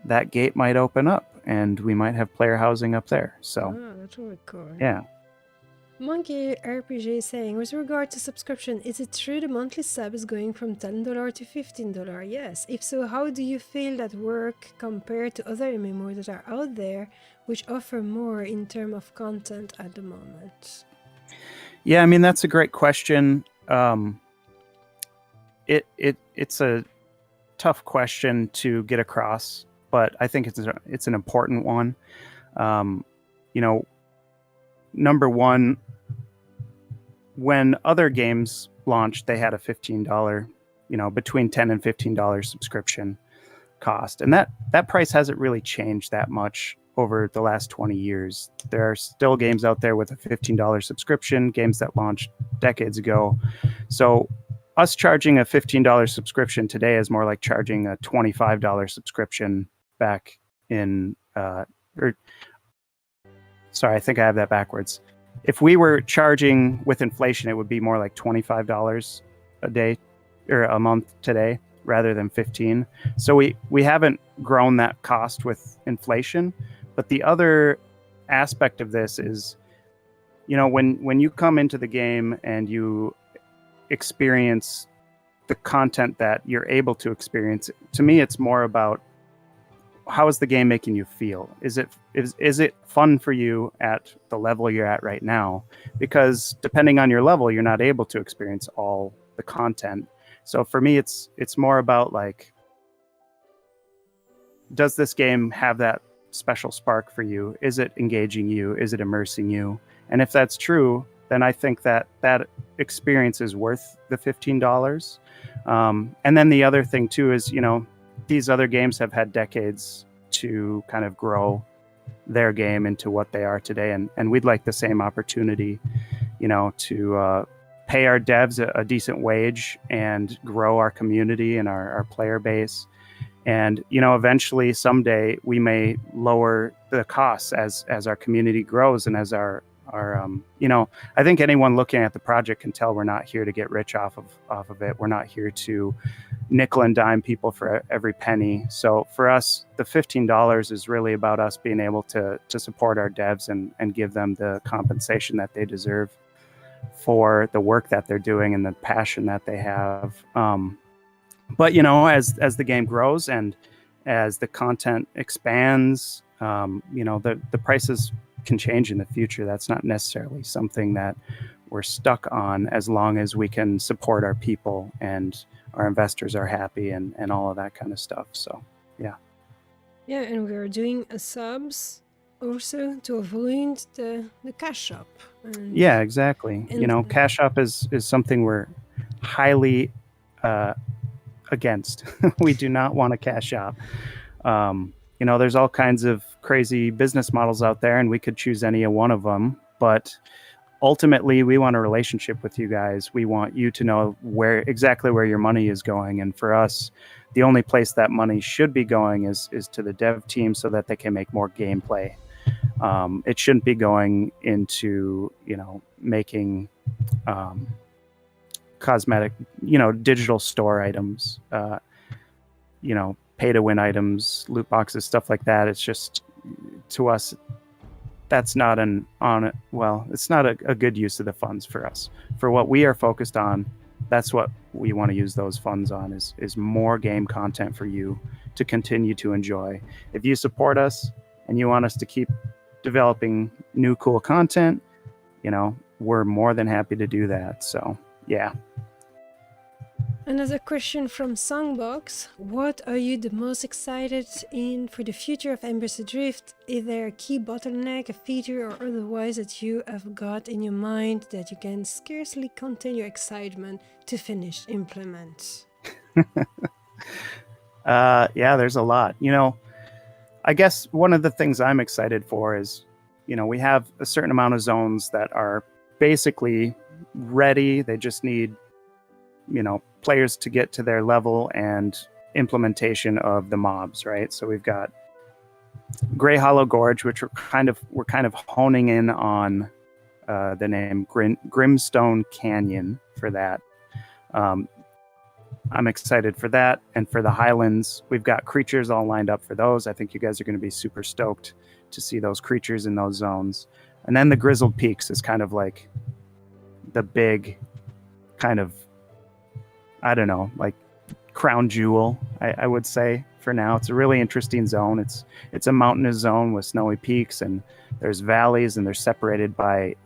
that gate might open up and we might have player housing up there. So that's really cool. Yeah. Monkey RPG is saying, with regard to subscription, is it true the monthly sub is going from $10 to $15? Yes. If so, how do you feel that work compared to other MMOs that are out there, which offer more in terms of content at the moment? Yeah, I mean, that's a great question. It's a tough question to get across, but I think it's an important one. Number one, when other games launched, they had a $15, between $10 and $15 subscription cost. And that price hasn't really changed that much over the last 20 years. There are still games out there with a $15 subscription, games that launched decades ago. So us charging a $15 subscription today is more like charging a $25 subscription back in, sorry, I think I have that backwards. If we were charging with inflation, it would be more like $25 a day or a month today rather than 15. So we haven't grown that cost with inflation. But the other aspect of this is, when you come into the game and you experience the content that you're able to experience. To me, it's more about how is the game making you feel? Is it fun for you at the level you're at right now? Because depending on your level, you're not able to experience all the content. So for me, it's more about like, does this game have that special spark for you? Is it engaging you? Is it immersing you? And if that's true, then I think that experience is worth the $15. And then the other thing too is, these other games have had decades to kind of grow their game into what they are today. And we'd like the same opportunity, to pay our devs a decent wage and grow our community and our player base. And, eventually someday we may lower the costs as our community grows and as our I think anyone looking at the project can tell we're not here to get rich off of it. We're not here to nickel and dime people for every penny. So for us, the $15 is really about us being able to support our devs and give them the compensation that they deserve for the work that they're doing and the passion that they have. But as the game grows and as the content expands, the prices can change in the future. That's not necessarily something that we're stuck on, as long as we can support our people and our investors are happy and all of that kind of stuff. So yeah, and we are doing a subs also to avoid the cash shop. Yeah, exactly. Cash shop is something we're highly against. We do not want a cash shop. There's all kinds of crazy business models out there, and we could choose any one of them. But ultimately, we want a relationship with you guys. We want you to know exactly where your money is going. And for us, the only place that money should be going is to the dev team so that they can make more gameplay. It shouldn't be going into, making cosmetic, digital store items, pay to win items, loot boxes, stuff like that. It's just, to us, that's not it's not a good use of the funds for us. For what we are focused on, that's what we want to use those funds on, is more game content for you to continue to enjoy. If you support us and you want us to keep developing new cool content, we're more than happy to do that. So yeah. Another question from Songbox. What are you the most excited in for the future of Embers Adrift? Is there a key bottleneck, a feature, or otherwise that you have got in your mind that you can scarcely contain your excitement to finish implement? Yeah, there's a lot. I guess one of the things I'm excited for is, we have a certain amount of zones that are basically ready. They just need, players to get to their level and implementation of the mobs, right? So we've got Grey Hollow Gorge, which we're kind of honing in on the name Grimstone Canyon for that. I'm excited for that. And for the Highlands, we've got creatures all lined up for those. I think you guys are going to be super stoked to see those creatures in those zones. And then the Grizzled Peaks is kind of like the big kind of, I don't know, like crown jewel, I would say, for now. It's a really interesting zone. It's a mountainous zone with snowy peaks, and there's valleys, and they're separated by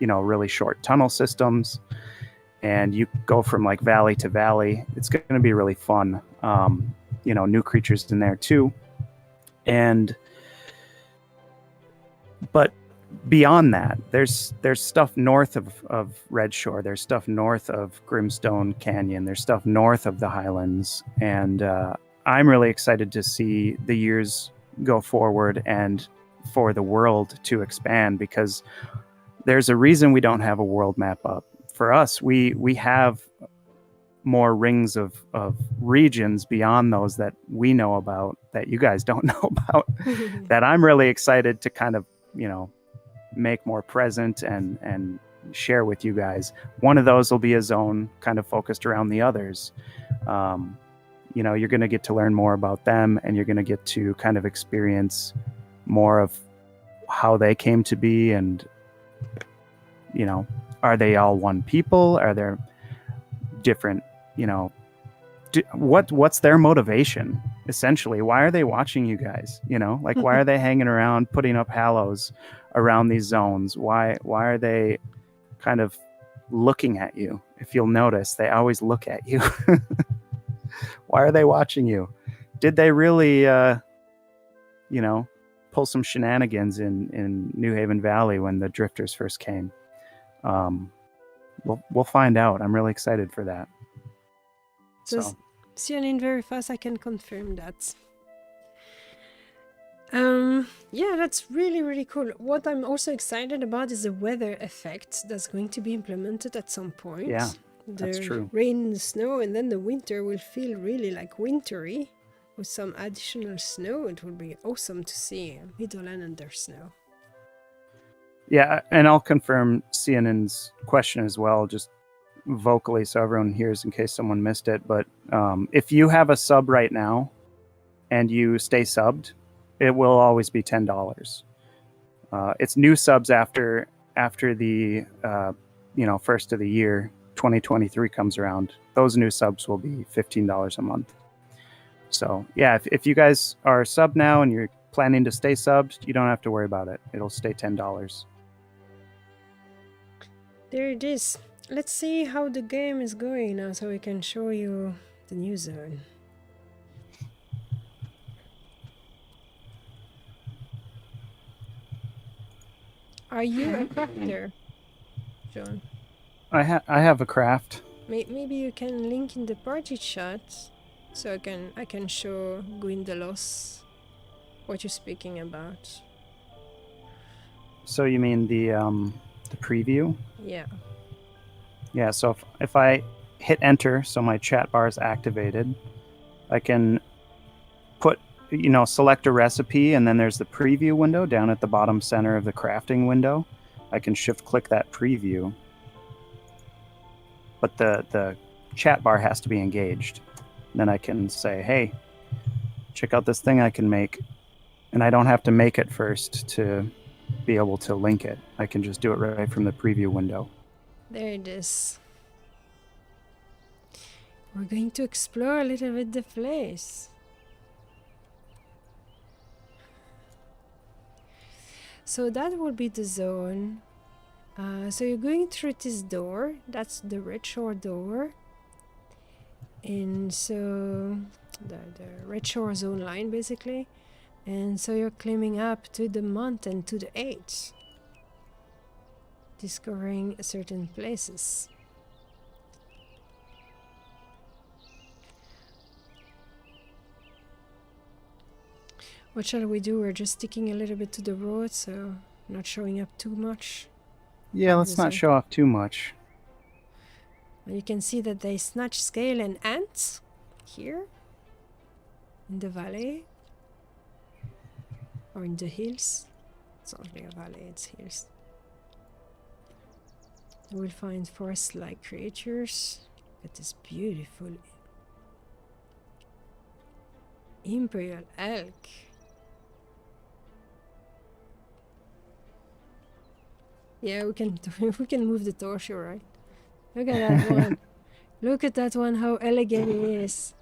really short tunnel systems, and you go from like valley to valley. It's going to be really fun. New creatures in there too. But beyond that, there's stuff north of Red Shore. There's stuff north of Grimstone Canyon. There's stuff north of the Highlands. And I'm really excited to see the years go forward and for the world to expand, because there's a reason we don't have a world map up. For us, we have more rings of regions beyond those that we know about, that you guys don't know about, that I'm really excited to kind of, make more present and share with you guys. One of those will be a zone kind of focused around the others. You're going to get to learn more about them, and you're going to get to kind of experience more of how they came to be. And, are they all one people? Are there different, what's their motivation essentially? Why are they watching you guys? Like, why are they hanging around putting up halos around these zones? Why are they kind of looking at you? If you'll notice, they always look at you. Why are they watching you? Did they really pull some shenanigans in New Haven Valley when the drifters first came? We'll find out. I'm really excited for that. So CNN very fast, I can confirm that. Yeah, that's really, really cool. What I'm also excited about is the weather effect that's going to be implemented at some point. Yeah, that's true. Rain and snow, and then the winter will feel really like wintry with some additional snow. It will be awesome to see Midland under snow. Yeah, and I'll confirm CNN's question as well, just vocally so everyone hears in case someone missed it. But if you have a sub right now and you stay subbed, it will always be $10. It's new subs after the first of the year, 2023 comes around. Those new subs will be $15 a month. So yeah, if you guys are subbed now and you're planning to stay subbed, you don't have to worry about it. It'll stay $10. There it is. Let's see how the game is going now so we can show you the new zone. Are you a crafter, John? I have a craft. Maybe you can link in the party chat so I can show Gwyndelos what you're speaking about. So you mean the preview? Yeah. Yeah, so if I hit enter, so my chat bar is activated, I can put, select a recipe, and then there's the preview window down at the bottom center of the crafting window. I can shift click that preview, but the chat bar has to be engaged. And then I can say, hey, check out this thing I can make. And I don't have to make it first to be able to link it. I can just do it right from the preview window. There it is. We're going to explore a little bit the place. So that will be the zone. So you're going through this door. That's the Red Shore door. And so the Red Shore zone line basically. And so you're climbing up to the mountain to the edge, discovering certain places. What shall we do? We're just sticking a little bit to the road, so not showing up too much. Yeah, let's not show off too much. You can see that they snatch scale and ants here in the valley or in the hills. It's not really a valley, it's hills. You will find forest-like creatures. Look at this beautiful imperial elk. Yeah, we can move the torso, right? Look at that one. Look at that one, how elegant it is.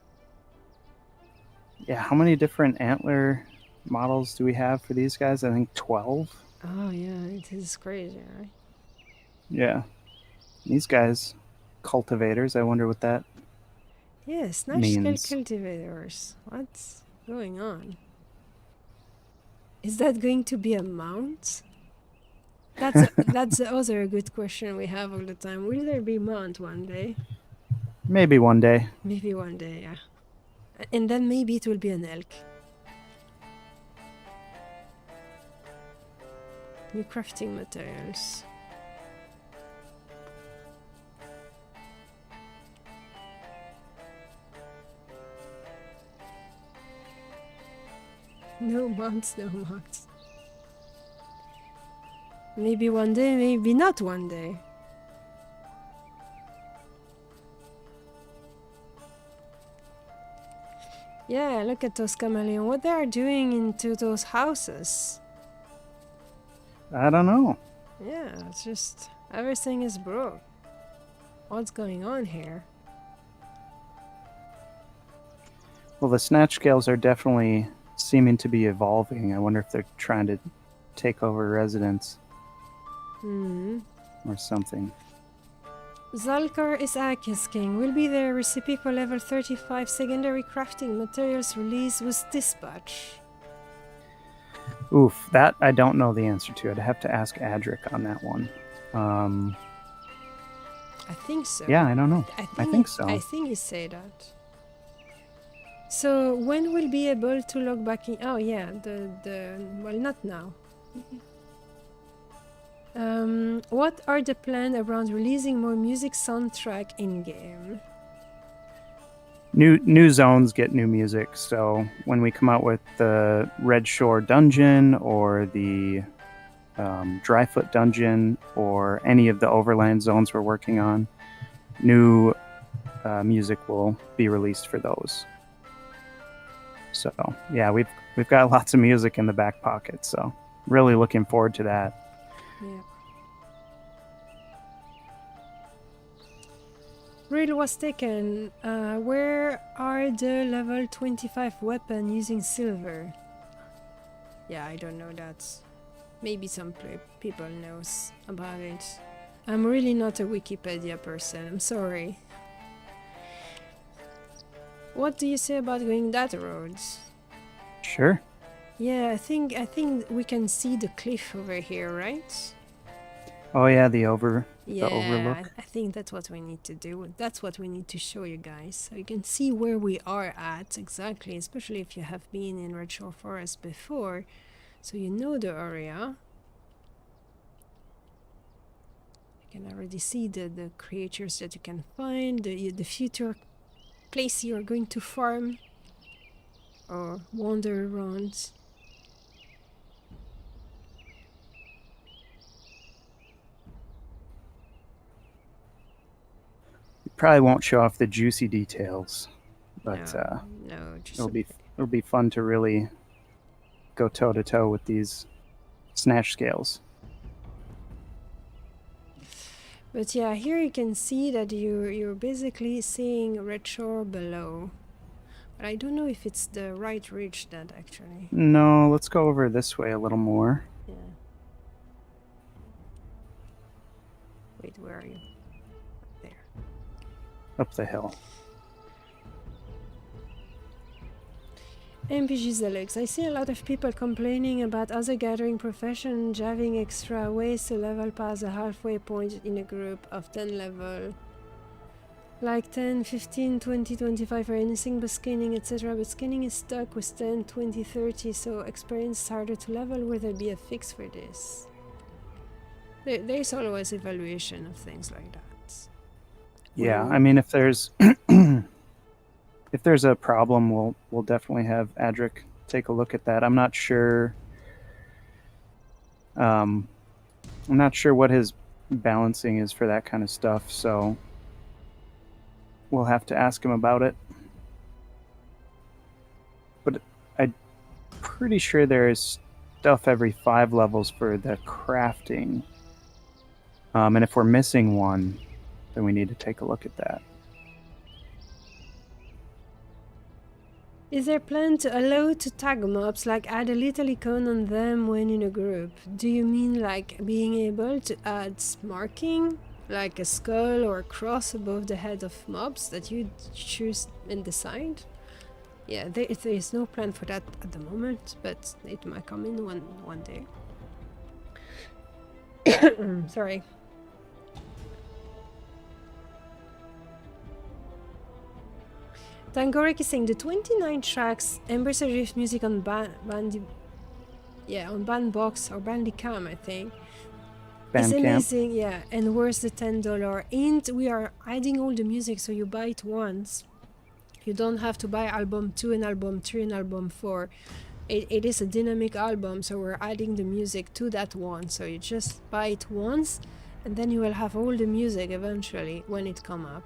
Yeah, how many different antler models do we have for these guys? I think 12. Oh yeah, it is crazy, right? Yeah. These guys, cultivators, I wonder what that Yes, national cultivators. What's going on? Is that going to be a mount? That's the other good question we have all the time. Will there be mount one day? Maybe one day. Maybe one day, yeah. And then maybe it will be an elk. New crafting materials. No mounts, no mounts. Maybe one day, maybe not one day. Yeah, look at those chameleons. What they are doing into those houses. I don't know. Yeah, it's just everything is broke. What's going on here? Well, the snatch scales are definitely seeming to be evolving. I wonder if they're trying to take over residents or something. Zalkar is asking, will be the recipe for level 35 secondary crafting materials released with dispatch? Oof, that I don't know the answer to. I'd have to ask Adric on that one. I think so. Yeah, I don't know. I think so. I think he said that. So when we'll be able to log back in? Oh yeah, well, not now. What are the plans around releasing more music soundtrack in game? New zones get new music. So when we come out with the Red Shore dungeon or the Dryfoot dungeon or any of the overland zones we're working on, new music will be released for those. So yeah, we've got lots of music in the back pocket. So really looking forward to that. Yeah. Real was taken. Where are the level 25 weapon using silver? Yeah, I don't know that. Maybe some people knows about it. I'm really not a Wikipedia person. I'm sorry. What do you say about going that road? Sure. Yeah, I think we can see the cliff over here, right? Oh yeah, the Yeah, overlook. I think that's what we need to do. That's what we need to show you guys, so you can see where we are at exactly, especially if you have been in Red Shore Forest before, so you know the area. You can already see the creatures that you can find, the future place you are going to farm or wander around. Probably won't show off the juicy details, but No, just it'll be fun to really go toe to toe with these snatch scales. But yeah, here you can see that you're basically seeing Red Shore below. But I don't know if it's the right ridge that actually. No, let's go over this way a little more. Yeah. Wait, where are you? There. Up the hill. MPGs Alex, I see a lot of people complaining about other gathering profession having extra ways to level past a halfway point in a group of 10 level. Like 10, 15, 20, 25 or anything but skinning, etc. But skinning is stuck with 10, 20, 30, so experience is harder to level. Will there be a fix for this? There's always evaluation of things like that. Yeah, Well, I mean, if there's if there's a problem, we'll definitely have Adric take a look at that. I'm not sure. I'm not sure what his balancing is for that kind of stuff, so we'll have to ask him about it. But I'm pretty sure there is stuff every 5 levels for the crafting. And if we're missing one, then we need to take a look at that. is there plan to allow to tag mobs, like add a little icon on them when in a group? Do you mean like being able to add marking, like a skull or a cross above the head of mobs that you choose and decide? Yeah, there is no plan for that at the moment, but it might come in one day. Sorry. Tangorek is saying the 29 tracks Embers Adrift music on on Bandbox or Bandicam, I think. It's Bandcamp. amazing, yeah. And where's the $10? And we are adding all the music, so you buy it once. You don't have to buy album 2 and album 3 and album 4. It is a dynamic album, so we're adding the music to that one. So you just buy it once, and then you will have all the music eventually when it come up.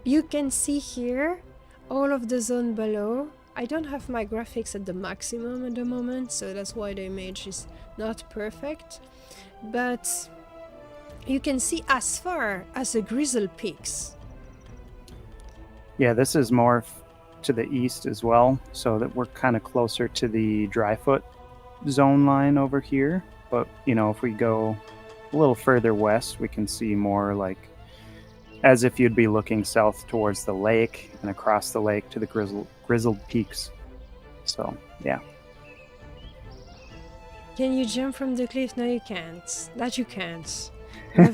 You can see here all of the zone below. I don't have my graphics at the maximum at the moment, so that's why the image is not perfect. But you can see as far as the Grizzle Peaks. Yeah, this is more to the east as well, so that we're kind of closer to the Dryfoot zone line over here. But, you know, if we go a little further west, we can see more like as if you'd be looking south towards the lake and across the lake to the grizzled peaks. So, yeah. Can you jump from the cliff? No, you can't. That you can't.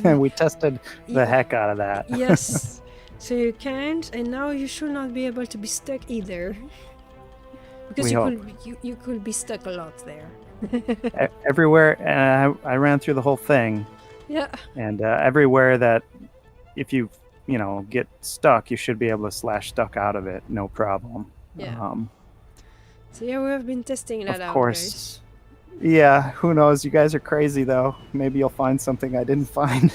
We tested the Yeah. heck out of that. Yes. So you can't, and now you should not be able to be stuck either. Because We you could be stuck a lot there. Everywhere, I ran through the whole thing, Yeah. and everywhere that if you get stuck, you should be able to slash stuck out of it, no problem. Yeah. So yeah, we have been testing that out. Of course. Yeah, who knows? You guys are crazy though. Maybe you'll find something I didn't find.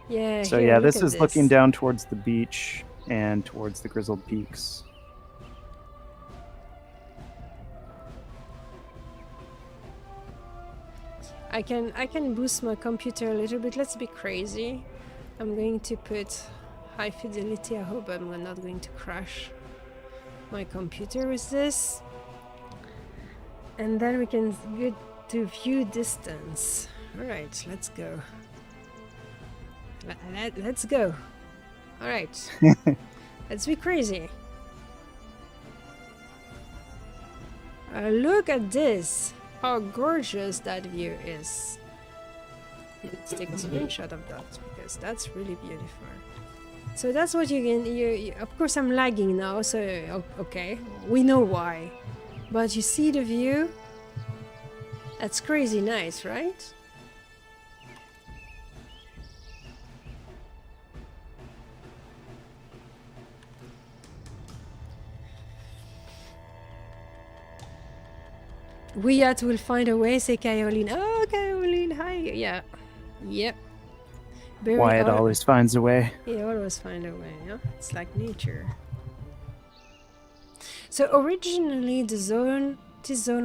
Yeah. So here, yeah, look this at is looking down towards the beach and towards the grizzled peaks. I can boost my computer a little bit. Let's be crazy. I'm going to put high fidelity. I hope I'm not going to crash my computer with this. And then we can go to view distance. Alright, let's go. Let's go. Alright. Let's be crazy. Look at this. How gorgeous that view is. Let's take a screenshot of that because that's really beautiful. So that's what you can. Of course, I'm lagging now, so okay, we know why. But you see the view? That's crazy nice, right? Wyatt will find a way, say Caroline. Oh, Caroline, hi. Yeah. Yep. Wyatt always finds a way. He always find a way, yeah? It's like nature. So originally this zone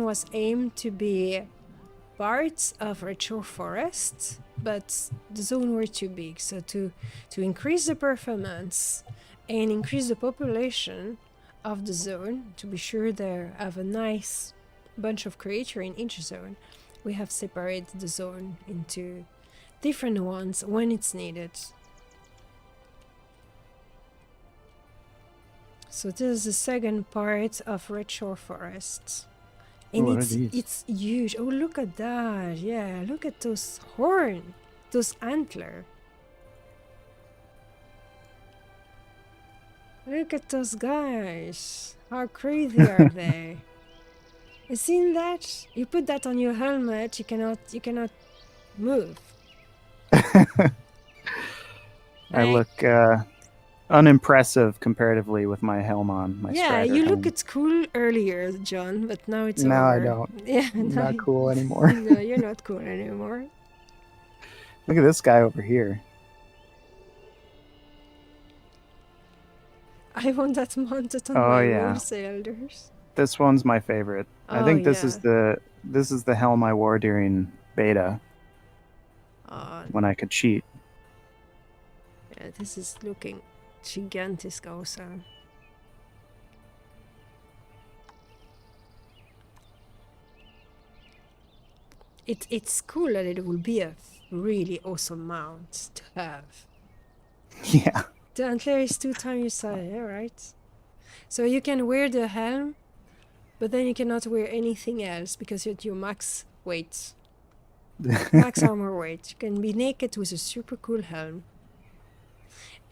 was aimed to be parts of retro forests, but the zone were too big. So to increase the performance and increase the population of the zone, to be sure they have a nice bunch of creatures in each zone, we have separated the zone into different ones when it's needed. So this is the second part of Retro Forest. And it's huge. Oh, look at that. Yeah, look at those horns, those antlers. Look at those guys. How crazy are they? You seen that? You put that on your helmet, you cannot move. I look unimpressive comparatively with my helm on. My yeah, Strider you helm. looked cool earlier, John, but now it's now over. I don't. Yeah, I'm now not cool anymore. No, you're not cool anymore. Look at this guy over here. I want that mounted on Oh, my yeah. wholesalers. This one's my favorite. I Oh, think this yeah. is the helm I wore during beta when I could cheat. Yeah, this is looking gigantic also. It's cool that it will be a really awesome mount to have. Yeah. The antler is 2 times your size, yeah, right? So you can wear the helm, but then you cannot wear anything else because you're at your max weight. Max armor weight. You can be naked with a super cool helm.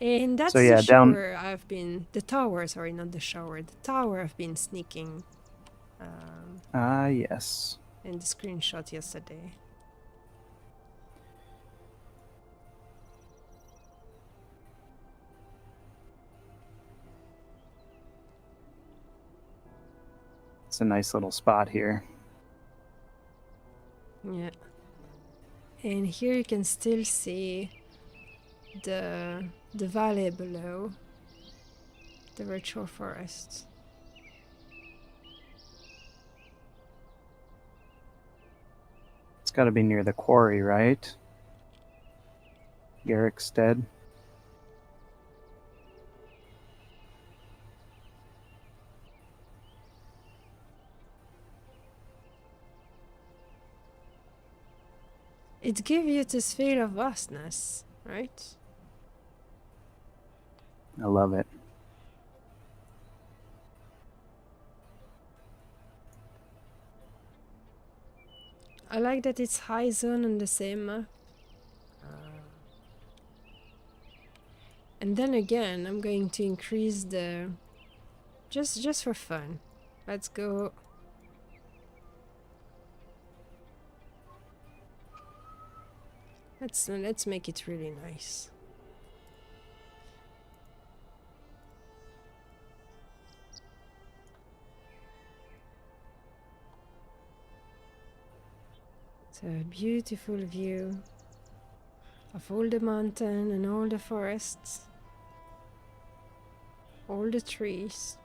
And that's So, yeah, the shower I've been... The tower, sorry, not the shower. The tower I've been sneaking Yes. in the screenshot yesterday. It's a nice little spot here. Yeah. And here you can still see the valley below the retro forest. It's got to be near the quarry, right? Garrickstead. It gives you this feel of vastness, right? I love it. I like that it's high zone on the same map. And then again, I'm going to increase the... Just for fun. Let's go... Let's make it really nice. It's a beautiful view of all the mountain and all the forests, all the trees.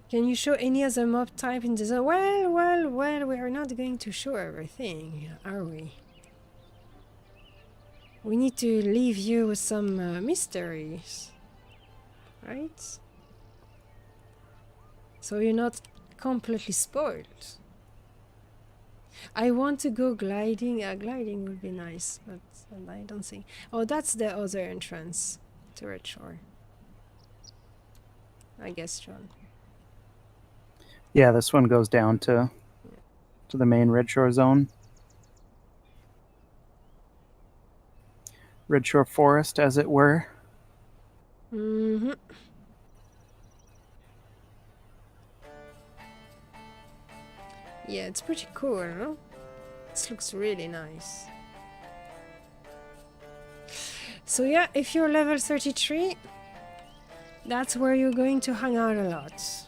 Can you show any other mob type in the zone? Well, we are not going to show everything, are we? We need to leave you with some mysteries, right? So you're not completely spoiled. I want to go gliding. Gliding would be nice, but I don't think... Oh, that's the other entrance to Red Shore. I guess, John. Yeah, this one goes down to the main Red Shore zone. Red Shore Forest, as it were. Mm-hmm. Yeah, it's pretty cool, no? This looks really nice. So yeah, if you're level 33, that's where you're going to hang out a lot.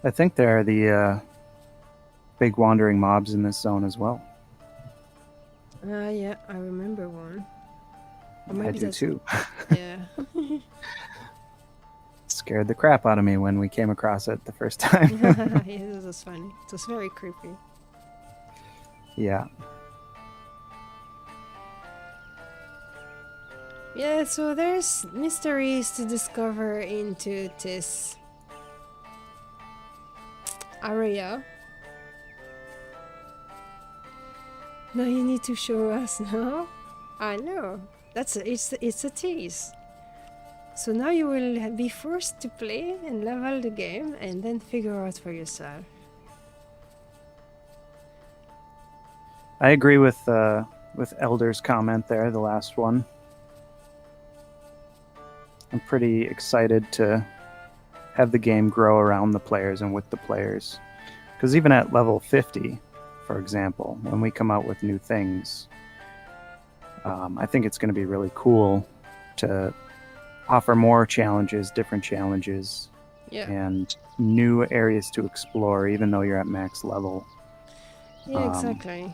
I think there are the big wandering mobs in this zone as well. Yeah, I remember one. Or I maybe do that's... too. Yeah. Scared the crap out of me when we came across it the first time. Yeah, this was funny. It was very creepy. Yeah. Yeah, so there's mysteries to discover into this area. Now you need to show us now. I know. It's a tease. So now you will be forced to play and level the game and then figure out for yourself. I agree with Elder's comment there, the last one. I'm pretty excited to have the game grow around the players and with the players. Because even at level 50, for example, when we come out with new things, I think it's going to be really cool to offer more challenges, different challenges, Yeah. and new areas to explore, even though you're at max level. Yeah, exactly.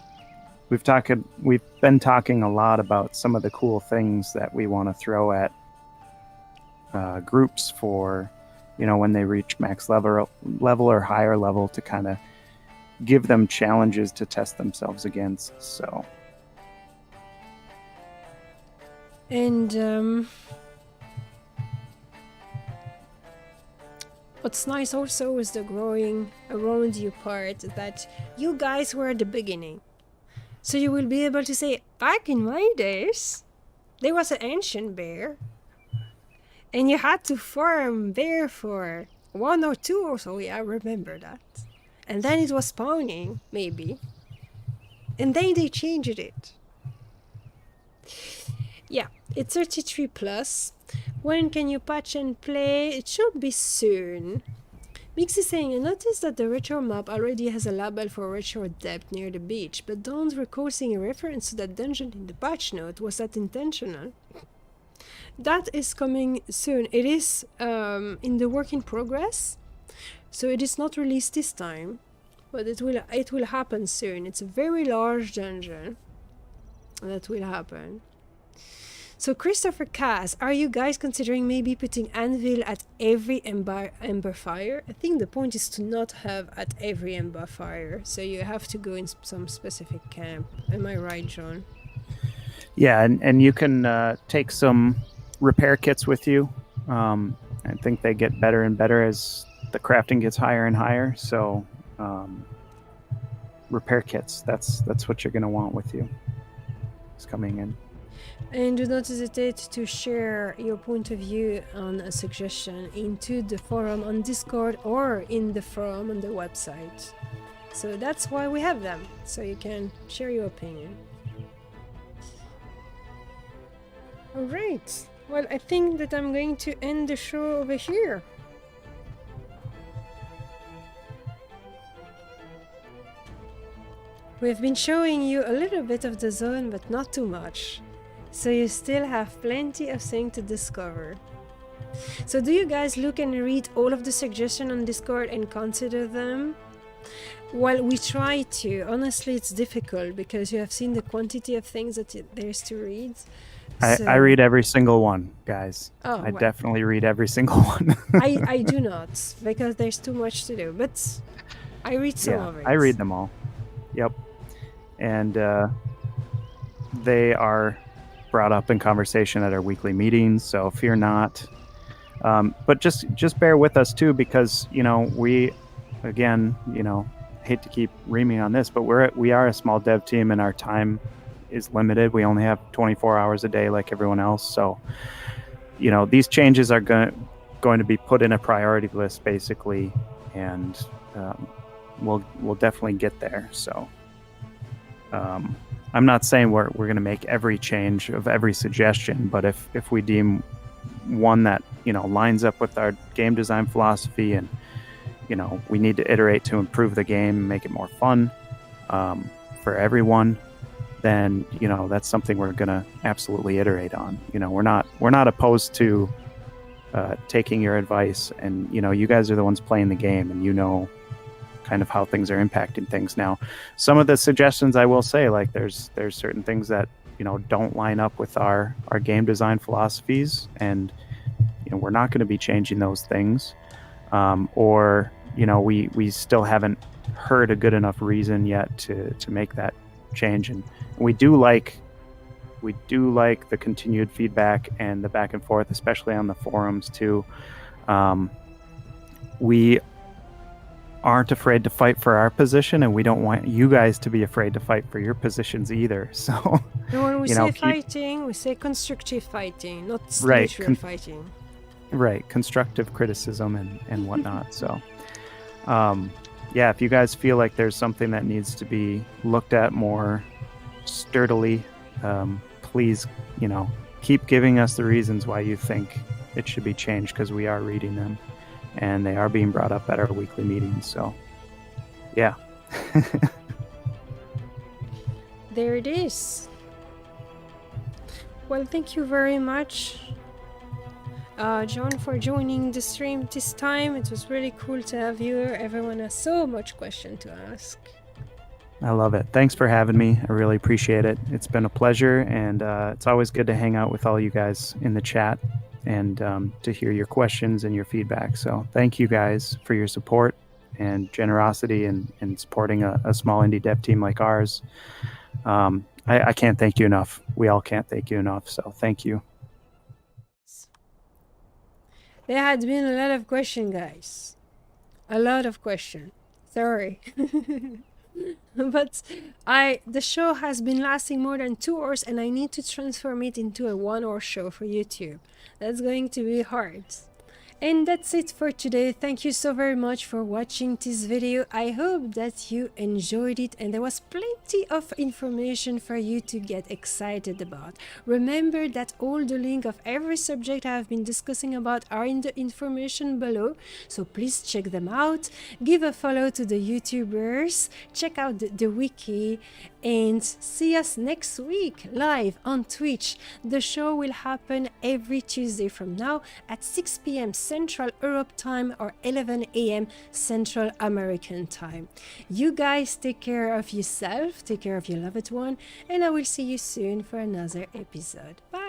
We've been talking a lot about some of the cool things that we want to throw at groups for, when they reach max level or higher level, to kind of give them challenges to test themselves against. So, And what's nice also is the growing around you part, that you guys were at the beginning. So you will be able to say, back in my days, there was an ancient bear, and you had to farm bear for 1 or 2 or so, yeah, I remember that. And then it was spawning, maybe. And then they changed it. Yeah, it's 33 plus. When can you patch and play? It should be soon. Mix is saying, I noticed that the retro map already has a label for retro depth near the beach, but don't recall seeing a reference to that dungeon in the patch note. Was that intentional? That is coming soon. It is in the work in progress, so it is not released this time, but it will happen soon. It's a very large dungeon that will happen. So Christopher Cass, are you guys considering maybe putting anvil at every ember fire? I think the point is to not have at every ember fire, so you have to go in some specific camp. Am I right, John? Yeah, and you can take some repair kits with you. I think they get better and better as the crafting gets higher and higher. So repair kits, that's what you're going to want with you. It's coming in. And do not hesitate to share your point of view on a suggestion into the forum on Discord or in the forum on the website. So that's why we have them, so you can share your opinion. Alright, well, I think that I'm going to end the show over here. We've been showing you a little bit of the zone, but not too much. So you still have plenty of things to discover. So do you guys look and read all of the suggestions on Discord and consider them? Well, we try to. Honestly, it's difficult because you have seen the quantity of things that there's to read. I read every single one, guys. Oh, I well. definitely read every single one. I do not, because there's too much to do, but I read some of it. I read them all. Yep. And they are brought up in conversation at our weekly meetings, so fear not. But just bear with us too, because we, again, hate to keep reaming on this, but we are a small dev team and our time is limited. We only have 24 hours a day like everyone else. So, these changes are going to be put in a priority list basically, and we'll definitely get there. So I'm not saying we're going to make every change of every suggestion, but if we deem one that lines up with our game design philosophy, and we need to iterate to improve the game, make it more fun for everyone, then that's something we're going to absolutely iterate on. We're not opposed to taking your advice, and you guys are the ones playing the game, and kind of how things are impacting things. Now, some of the suggestions I will say, like there's certain things that don't line up with our game design philosophies, and we're not going to be changing those things, or we still haven't heard a good enough reason yet to make that change. And we do like the continued feedback and the back and forth, especially on the forums too. We aren't afraid to fight for our position, and we don't want you guys to be afraid to fight for your positions either. So when we say fighting, we say constructive fighting, not neutral fighting. Right, constructive criticism and whatnot. So if you guys feel like there's something that needs to be looked at more sturdily, please keep giving us the reasons why you think it should be changed, because we are reading them and they are being brought up at our weekly meetings. So yeah. There it is. Well, thank you very much, John, for joining the stream this time. It was really cool to have you. Everyone has so much question to ask. I love it. Thanks for having me. I really appreciate it. It's been a pleasure, and it's always good to hang out with all you guys in the chat and to hear your questions and your feedback. So thank you guys for your support and generosity in supporting a small indie dev team like ours. I can't thank you enough. We all can't thank you enough. So thank you. There had been a lot of questions, guys. A lot of questions. Sorry. But the show has been lasting more than 2 hours, and I need to transform it into a 1-hour show for YouTube. That's going to be hard. And that's it for today. Thank you so very much for watching this video. I hope that you enjoyed it and there was plenty of information for you to get excited about. Remember that all the links of every subject I have been discussing about are in the information below, so please check them out. Give a follow to the YouTubers, check out the wiki, and see us next week live on Twitch. The show will happen every Tuesday from now at 6 p.m. Central Europe time or 11 a.m. Central American time. You guys take care of yourself, take care of your loved one, and I will see you soon for another episode. Bye!